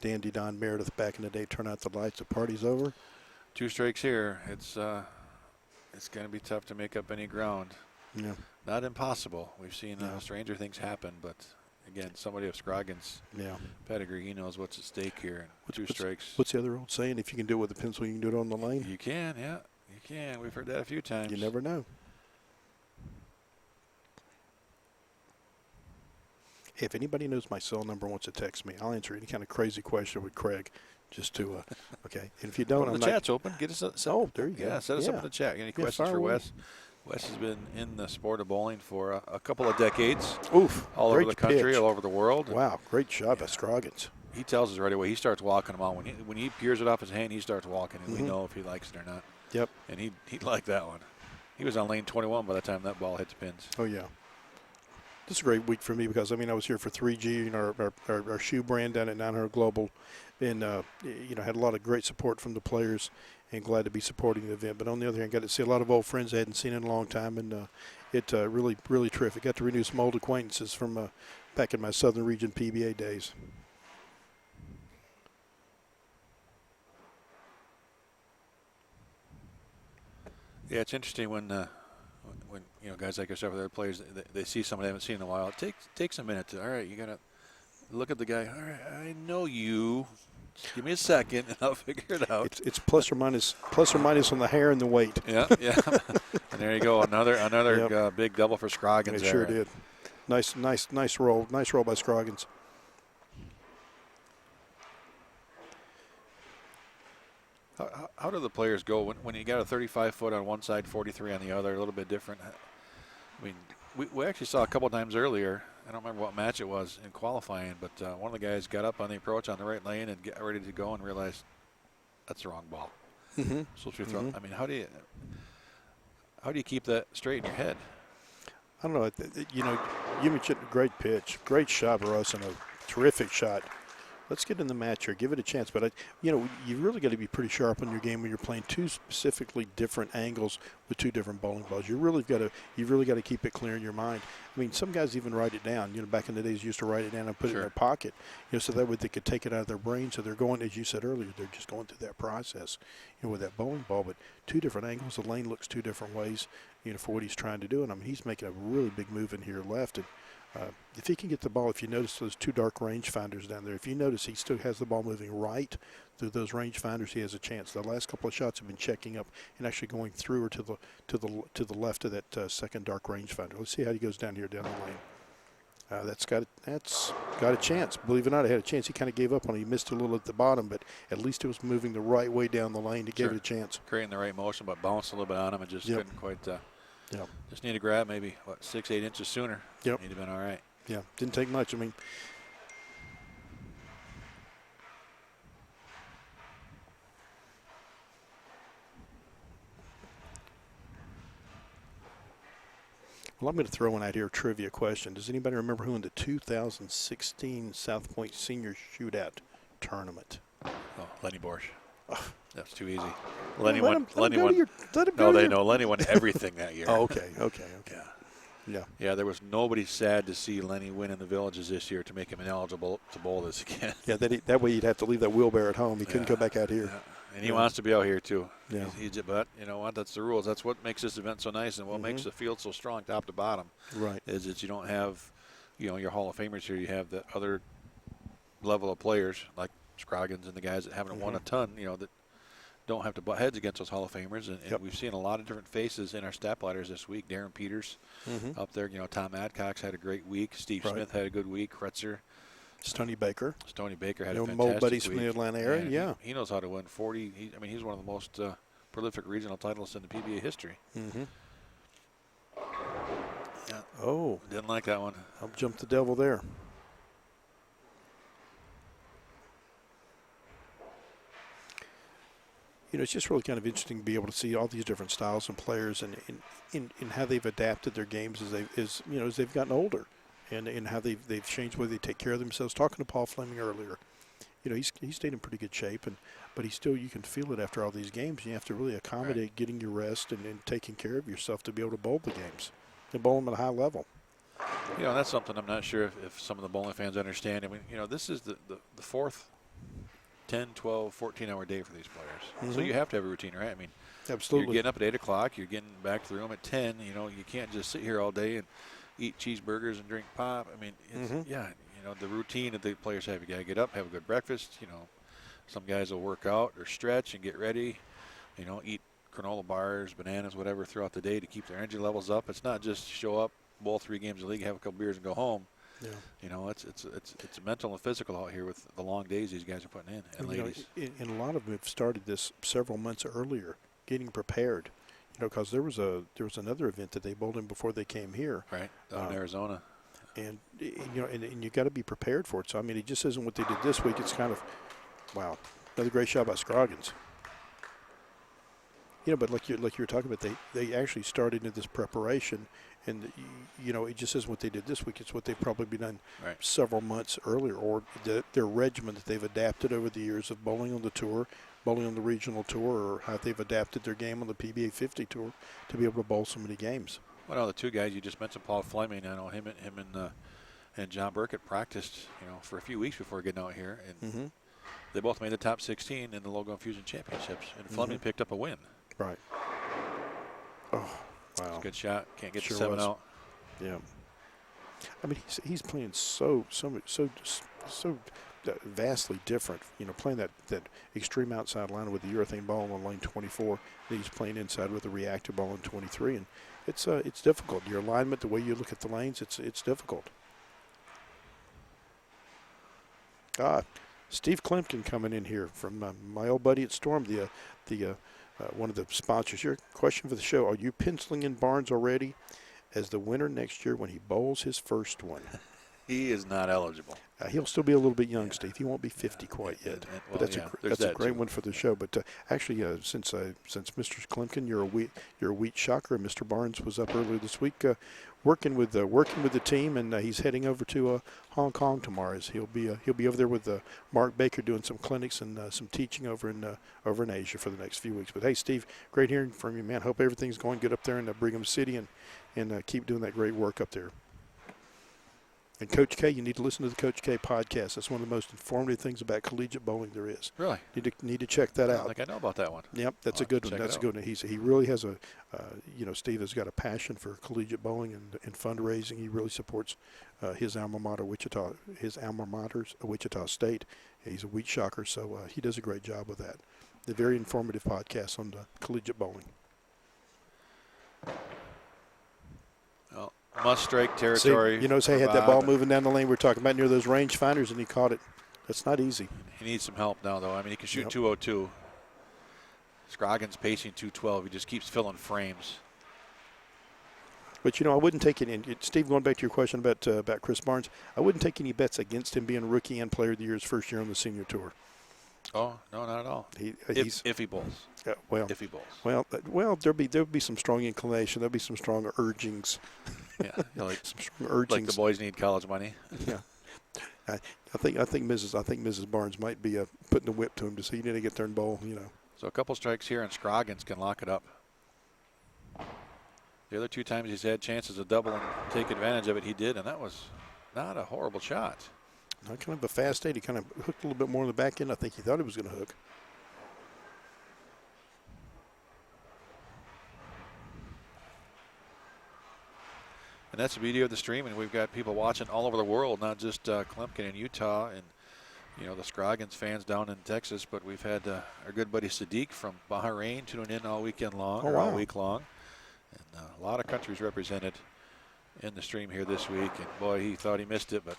Dandy Don Meredith back in the day, turn out the lights, the party's over. 2 strikes here. It's going to be tough to make up any ground. Yeah. Not impossible. We've seen stranger things happen, but again, somebody of Scroggins' pedigree, he knows what's at stake here. 2 strikes. What's the other old saying? If you can do it with a pencil, you can do it on the lane. You can, yeah. You can. We've heard that a few times. You never know. If anybody knows my cell number and wants to text me, I'll answer any kind of crazy question with Craig. Just to, okay. And if you don't, the chat's open. Get us there you go. Yeah, set us up in the chat. Any questions for Wes? Wes has been in the sport of bowling for a couple of decades. Oof. All over the country, all over the world. Wow, great job by Scroggins. He tells us right away. He starts walking them out. When he peers it off his hand, he starts walking, and we know if he likes it or not. Yep. And he'd like that one. He was on lane 21 by the time that ball hit the pins. Oh, yeah. This is a great week for me because, I mean, I was here for 3G, our shoe brand down at 900 Global, and, had a lot of great support from the players and glad to be supporting the event. But on the other hand, got to see a lot of old friends I hadn't seen in a long time, and it really, really terrific. Got to renew some old acquaintances from back in my Southern Region PBA days. Yeah, it's interesting when guys like yourself, other players, they see someone they haven't seen in a while. It takes a minute to, all right, you got to look at the guy. All right, I know you. Just give me a second, and I'll figure it out. It's plus or minus on the hair and the weight. Yeah. And there you go, another big double for Scroggins. It sure did. Nice roll. Nice roll by Scroggins. How do the players go when you got a 35-foot on one side, 43 on the other, a little bit different? I mean, we actually saw a couple times earlier, I don't remember what match it was in qualifying, but one of the guys got up on the approach on the right lane and got ready to go and realized that's the wrong ball. Mm-hmm. Supposed to be thrown. I mean, how do you keep that straight in your head? I don't know. You mentioned a great pitch, great shot, Rosen, a terrific shot. Let's get in the match here. Give it a chance. But, you really got to be pretty sharp on your game when you're playing two specifically different angles with two different bowling balls. You've really got to keep it clear in your mind. I mean, some guys even write it down. Back in the days, used to write it down and put it in their pocket, so that way they could take it out of their brain. So they're going, as you said earlier, they're just going through that process, with that bowling ball. But two different angles. The lane looks two different ways, for what he's trying to do. And, I mean, he's making a really big move in here left. And, if he can get the ball, if you notice those two dark rangefinders down there, if you notice he still has the ball moving right through those rangefinders, he has a chance. The last couple of shots have been checking up and actually going through or to the left of that second dark rangefinder. Let's see how he goes down here down the lane. That's got a chance. Believe it or not, it had a chance. He kind of gave up on it. He missed a little at the bottom, but at least it was moving the right way down the lane to give it a chance. Creating the right motion, but bounced a little bit on him and just couldn't quite. Just need to grab maybe 6-8 inches sooner. Yep. He'd have been all right. Yeah, didn't take much. I mean, well, I'm going to throw one out here, trivia question. Does anybody remember who in the 2016 South Point Senior Shootout tournament? Oh, Lenny Borsch. Oh. That's too easy. Lenny won. Lenny won everything that year. Oh, okay. Yeah, there was nobody sad to see Lenny win in the Villages this year to make him ineligible to bowl this again. Yeah, that way you'd have to leave that wheelbarrow at home. He couldn't come back out here. Yeah. And he wants to be out here too. Yeah. But you know what? That's the rules. That's what makes this event so nice and what makes the field so strong top to bottom. Right. Is that you don't have, your Hall of Famers here. You have the other level of players like Scroggins and the guys that haven't won a ton, that don't have to butt heads against those Hall of Famers. And we've seen a lot of different faces in our stat ladders this week. Darren Peters up there. Tom Adcox had a great week. Steve Smith had a good week. Kretzer. Stony Baker had a fantastic Mo buddies week. from the Atlanta area. He knows how to win 40. He's one of the most prolific regional titleists in the PBA history. Yeah. Oh. Didn't like that one. I'll jump the devil there. It's just really kind of interesting to be able to see all these different styles and players and how they've adapted their games as they've gotten older, and how they've changed the way they take care of themselves. Talking to Paul Fleming earlier, he's stayed in pretty good shape, but you can feel it after all these games. You have to really accommodate getting your rest and taking care of yourself to be able to bowl the games and bowl them at a high level. That's something I'm not sure if some of the bowling fans understand. This is the fourth 10, 12, 14-hour day for these players. So you have to have a routine, right? Absolutely. You're getting up at 8 o'clock. You're getting back to the room at 10. You can't just sit here all day and eat cheeseburgers and drink pop. The routine that the players have. You got to get up, have a good breakfast. Some guys will work out or stretch and get ready. Eat granola bars, bananas, whatever throughout the day to keep their energy levels up. It's not just show up, bowl 3 games of the league, have a couple beers and go home. Yeah. It's mental and physical out here with the long days these guys are putting in, and ladies. And a lot of them have started this several months earlier, getting prepared. Because there was another event that they bowled in before they came here. Right, down in Arizona. And you got to be prepared for it. So it just isn't what they did this week. It's kind of, wow, another great shot by Scroggins. But like you were talking about, they actually started into this preparation, and it just isn't what they did this week. It's what they've probably done Right. several months earlier, or their regimen that they've adapted over the years of bowling on the tour, bowling on the regional tour, or how they've adapted their game on the PBA 50 tour to be able to bowl so many games. Well, the two guys you just mentioned, Paul Fleming, I know him and John Burkett practiced, for a few weeks before getting out here, and they both made the top 16 in the Logo Infusion Championships, and Fleming picked up a win. Right. Oh, wow. It's a good shot. Can't get Sure the 7 was. out. Yeah. I mean, he's playing so vastly different. Playing that extreme outside line with the urethane ball on lane 24. And he's playing inside with the reactive ball on 23, and it's difficult. Your alignment, the way you look at the lanes, it's difficult. Steve Klimpkin coming in here from my old buddy at Storm, the one of the sponsors. Your question for the show: are you penciling in Barnes already as the winner next year when he bowls his first one? He is not eligible. He'll still be a little bit young, Steve. He won't be 50 quite yet. Well, But that's a great too. one for the show. But actually, since Mr. Klimpkin, you're a wheat shocker. Mr. Barnes was up earlier this week working with the team, and he's heading over to Hong Kong tomorrow. He'll be over there with Mark Baker doing some clinics and some teaching over in Asia for the next few weeks. But hey, Steve, great hearing from you, man. Hope everything's going good up there in Brigham City, and keep doing that great work up there. And Coach K, you need to listen to the Coach K podcast. That's one of the most informative things about collegiate bowling there is. Really? Need to check that I out. don't think I know about that one. Yep, that's I'll a good have to one. check That's it a good one. He really has Steve has got a passion for collegiate bowling and fundraising. He really supports his alma mater, Wichita State. He's a wheat shocker, so he does a great job with that. The very informative podcast on the collegiate bowling. Well, must strike territory. See, he had that ball moving down the lane we were talking about near those range finders, and he caught it. That's not easy. He needs some help now, though. I mean, he can shoot Yep. 202. Scroggins pacing 212. He just keeps filling frames. But, I wouldn't take any – Steve, going back to your question about Chris Barnes, I wouldn't take any bets against him being rookie and player of the year his first year on the senior tour. Oh, no, not at all. If he bowls. If he bowls. Well, there'll be some strong inclination. There'll be some strong urgings. Yeah, like, Some strong urgings. like the boys need college money. Yeah. I think Mrs. Barnes might be putting the whip to him to see you need to get there and bowl, So a couple strikes here, and Scroggins can lock it up. The other two times he's had chances to double and take advantage of it, he did, and that was not a horrible shot. Kind of a fast 8. He kind of hooked a little bit more on the back end. I think he thought he was going to hook. And that's the beauty of the stream, and we've got people watching all over the world, not just Klimpkin in Utah and the Scroggins fans down in Texas, but we've had our good buddy Sadiq from Bahrain tuning in all weekend long, all week long. And a lot of countries represented in the stream here this week. And boy, he thought he missed it, but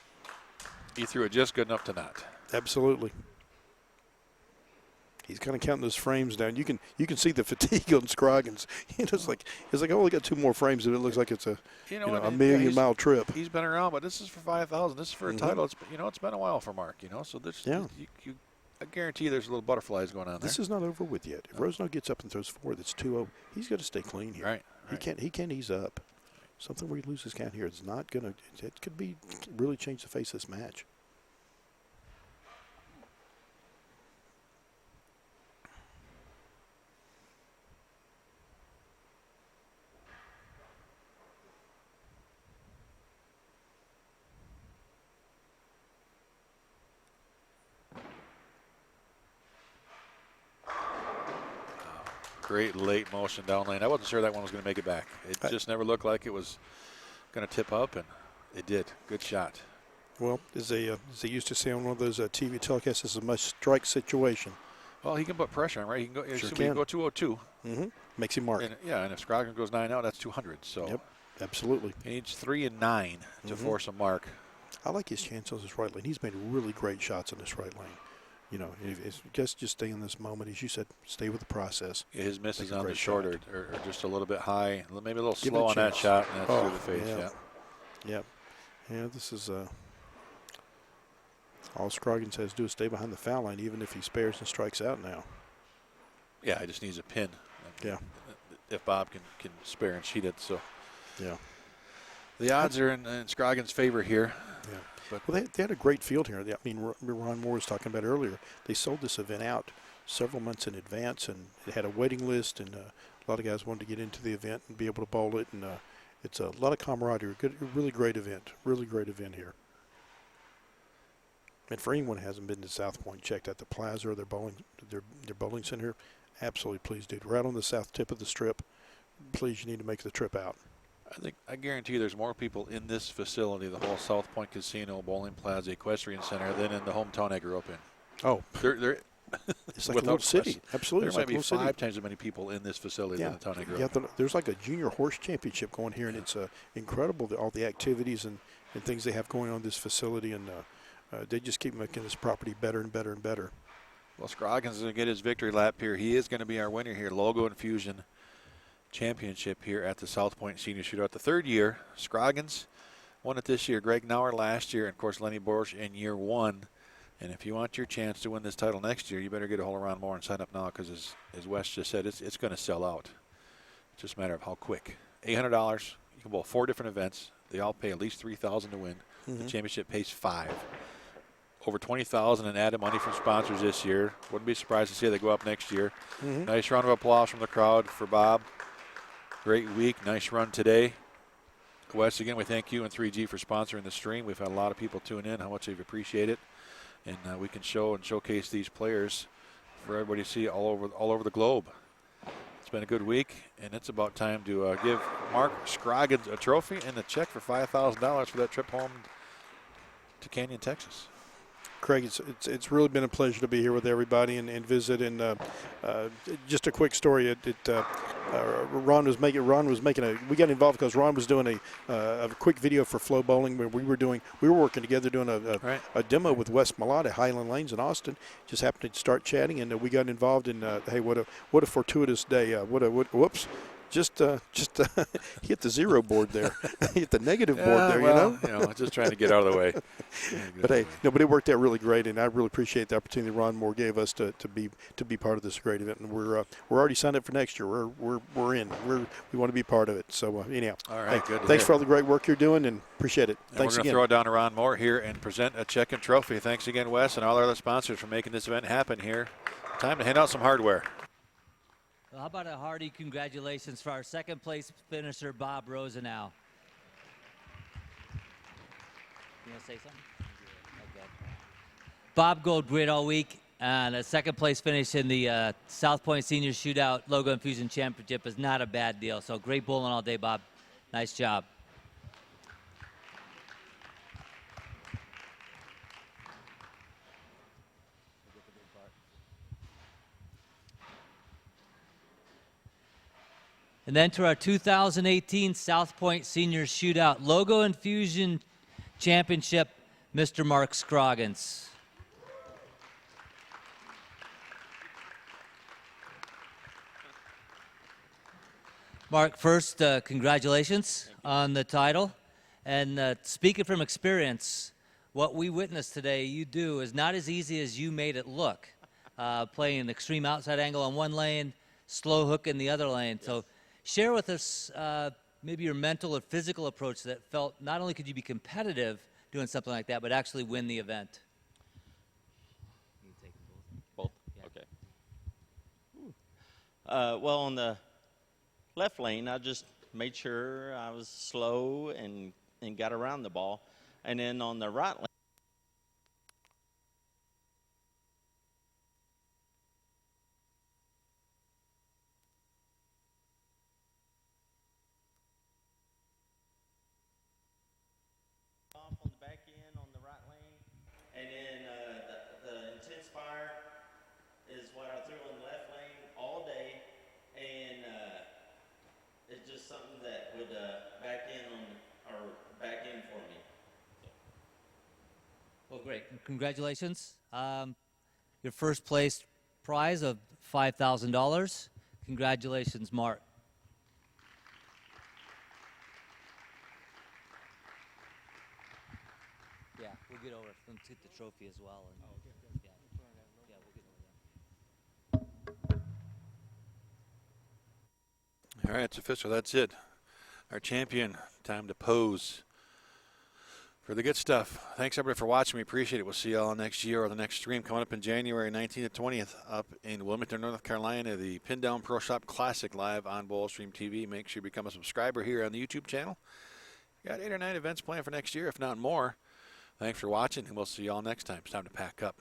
he threw it just good enough to not. Absolutely. He's kind of counting those frames down. You can see the fatigue on Scroggins. It's like I only got 2 more frames, and it looks like it's a million-mile trip. He's been around, but this is for 5,000. This is for a title. It's been a while for Mark. So this I guarantee there's a little butterflies going on there. This is not over with yet. If Rosenow gets up and throws 4, that's 2-0. He's got to stay clean here. Right. He can't ease up. Something where he loses count here. It's not going to. It could be really change the face of this match. Great late motion down lane. I wasn't sure that one was going to make it back. It just never looked like it was going to tip up, and it did. Good shot. Well, as they used to say on one of those TV telecasts, this is a must-strike situation. Well, he can put pressure on, right? He can go. Sure He can. can go 202. Makes him mark. And if Scroggins goes 9 out, that's 200. So Yep, absolutely. he needs 3 and 9 to force a mark. I like his chance on his right lane. He's made really great shots on this right lane. Just stay in this moment. As you said, stay with the process. Yeah, his misses Make a on the great short shot. or just a little bit high, maybe a little Give it slow a on that chance. shot, and that's through the face. Yeah. Yeah, this is all Scroggins has to do is stay behind the foul line, even if he spares and strikes out now. Yeah, he just needs a pin. Yeah. If Bob can spare and cheat it. So Yeah. the odds are in Scroggins' favor here. Yeah. But Well, they had a great field here. I mean, Ron Moore was talking about earlier. They sold this event out several months in advance, and it had a waiting list, and a lot of guys wanted to get into the event and be able to bowl it. And it's a lot of camaraderie. Really great event. Really great event here. And for anyone who hasn't been to South Point, checked out the Plaza or their bowling center. Absolutely, please do. Right on the south tip of the strip. Please, you need to make the trip out. I guarantee you there's more people in this facility, the whole South Point Casino, Bowling Plaza, Equestrian Center, than in the hometown I grew up in. Oh, They're it's like a little city. Absolutely, There it's might like a be little 5 city. times as many people in this facility than the town I grew Yeah, up in. there's like a junior horse championship going here, and it's incredible, all the activities and things they have going on in this facility, and they just keep making this property better and better and better. Well, Scroggins is going to get his victory lap here. He is going to be our winner here. Logo Infusion Championship here at the South Point Senior Shootout. The third year, Scroggins won it this year. Greg Nauer last year, and of course Lenny Borsch in year 1. And if you want your chance to win this title next year, you better get a hold of Ron Moore and sign up now, because as Wes just said, it's going to sell out. It's just a matter of how quick. $800. You can bowl 4 different events. They all pay at least $3,000 to win. The championship pays $5,000. Over $20,000 in added money from sponsors this year. Wouldn't be surprised to see they go up next year. Nice round of applause from the crowd for Bob. Great week. Nice run today. Wes, again, we thank you and 3G for sponsoring the stream. We've had a lot of people tune in. How much they've appreciated it. And we can show and showcase these players for everybody to see all over the globe. It's been a good week, and it's about time to give Marc Scroggins a trophy and a check for $5,000 for that trip home to Canyon, Texas. Craig, it's really been a pleasure to be here with everybody and visit. And just a quick story. Ron was making we got involved because Ron was doing a quick video for Flow Bowling where we were working together doing a demo with Wes Malott at Highland Lanes in Austin. Just happened to start chatting, and we got involved in hey, what a fortuitous day. Whoops. Just hit the zero board there. Hit the negative board there, well, you know, just trying to get out of the way. But hey, but it worked out really great, and I really appreciate the opportunity Ron Moore gave us to be part of this great event. And we're already signed up for next year. We're in. We want to be part of it. So anyhow, all right, hey, good. Thanks for all the great work you're doing, and appreciate it. And Thanks we're going to again. throw it down to Ron Moore here and present a check and trophy. Thanks again, Wes, and all our other sponsors for making this event happen here. Time to hand out some hardware. Well, how about a hearty congratulations for our second place finisher, Bob Rosenau. You want to say something? Okay. Bob Gold great all week, and a second place finish in the South Point Senior Shootout Logo Infusion Championship is not a bad deal. So great bowling all day, Bob. Nice job. And then to our 2018 South Point Senior Shootout Logo Infusion Championship, Mr. Marc Scroggins. Marc, first, congratulations on the title. And speaking from experience, what we witnessed today, you do, is not as easy as you made it look. Playing an extreme outside angle on one lane, slow hook in the other lane. Yes. So share with us maybe your mental or physical approach that felt not only could you be competitive doing something like that, but actually win the event. You can take them both. Both? Yeah. Okay. Well, on the left lane, I just made sure I was slow and got around the ball. And then on the right lane, off on the back end on the right lane. And then the intense fire is what I threw on the left lane all day. And it's just something that would back in for me. Well, great. Congratulations. Your first place prize of $5,000. Congratulations, Marc. Yeah, we'll get over it. Let's get the trophy as well. And, yeah, we'll get over that. All right, it's official. That's it. Our champion. Time to pose for the good stuff. Thanks, everybody, for watching. We appreciate it. We'll see you all next year or the next stream coming up in January 19th to 20th up in Wilmington, North Carolina, the Pin Down Pro Shop Classic live on Bowlstream TV. Make sure you become a subscriber here on the YouTube channel. Got 8 or 9 events planned for next year, if not more. Thanks for watching, and we'll see you all next time. It's time to pack up.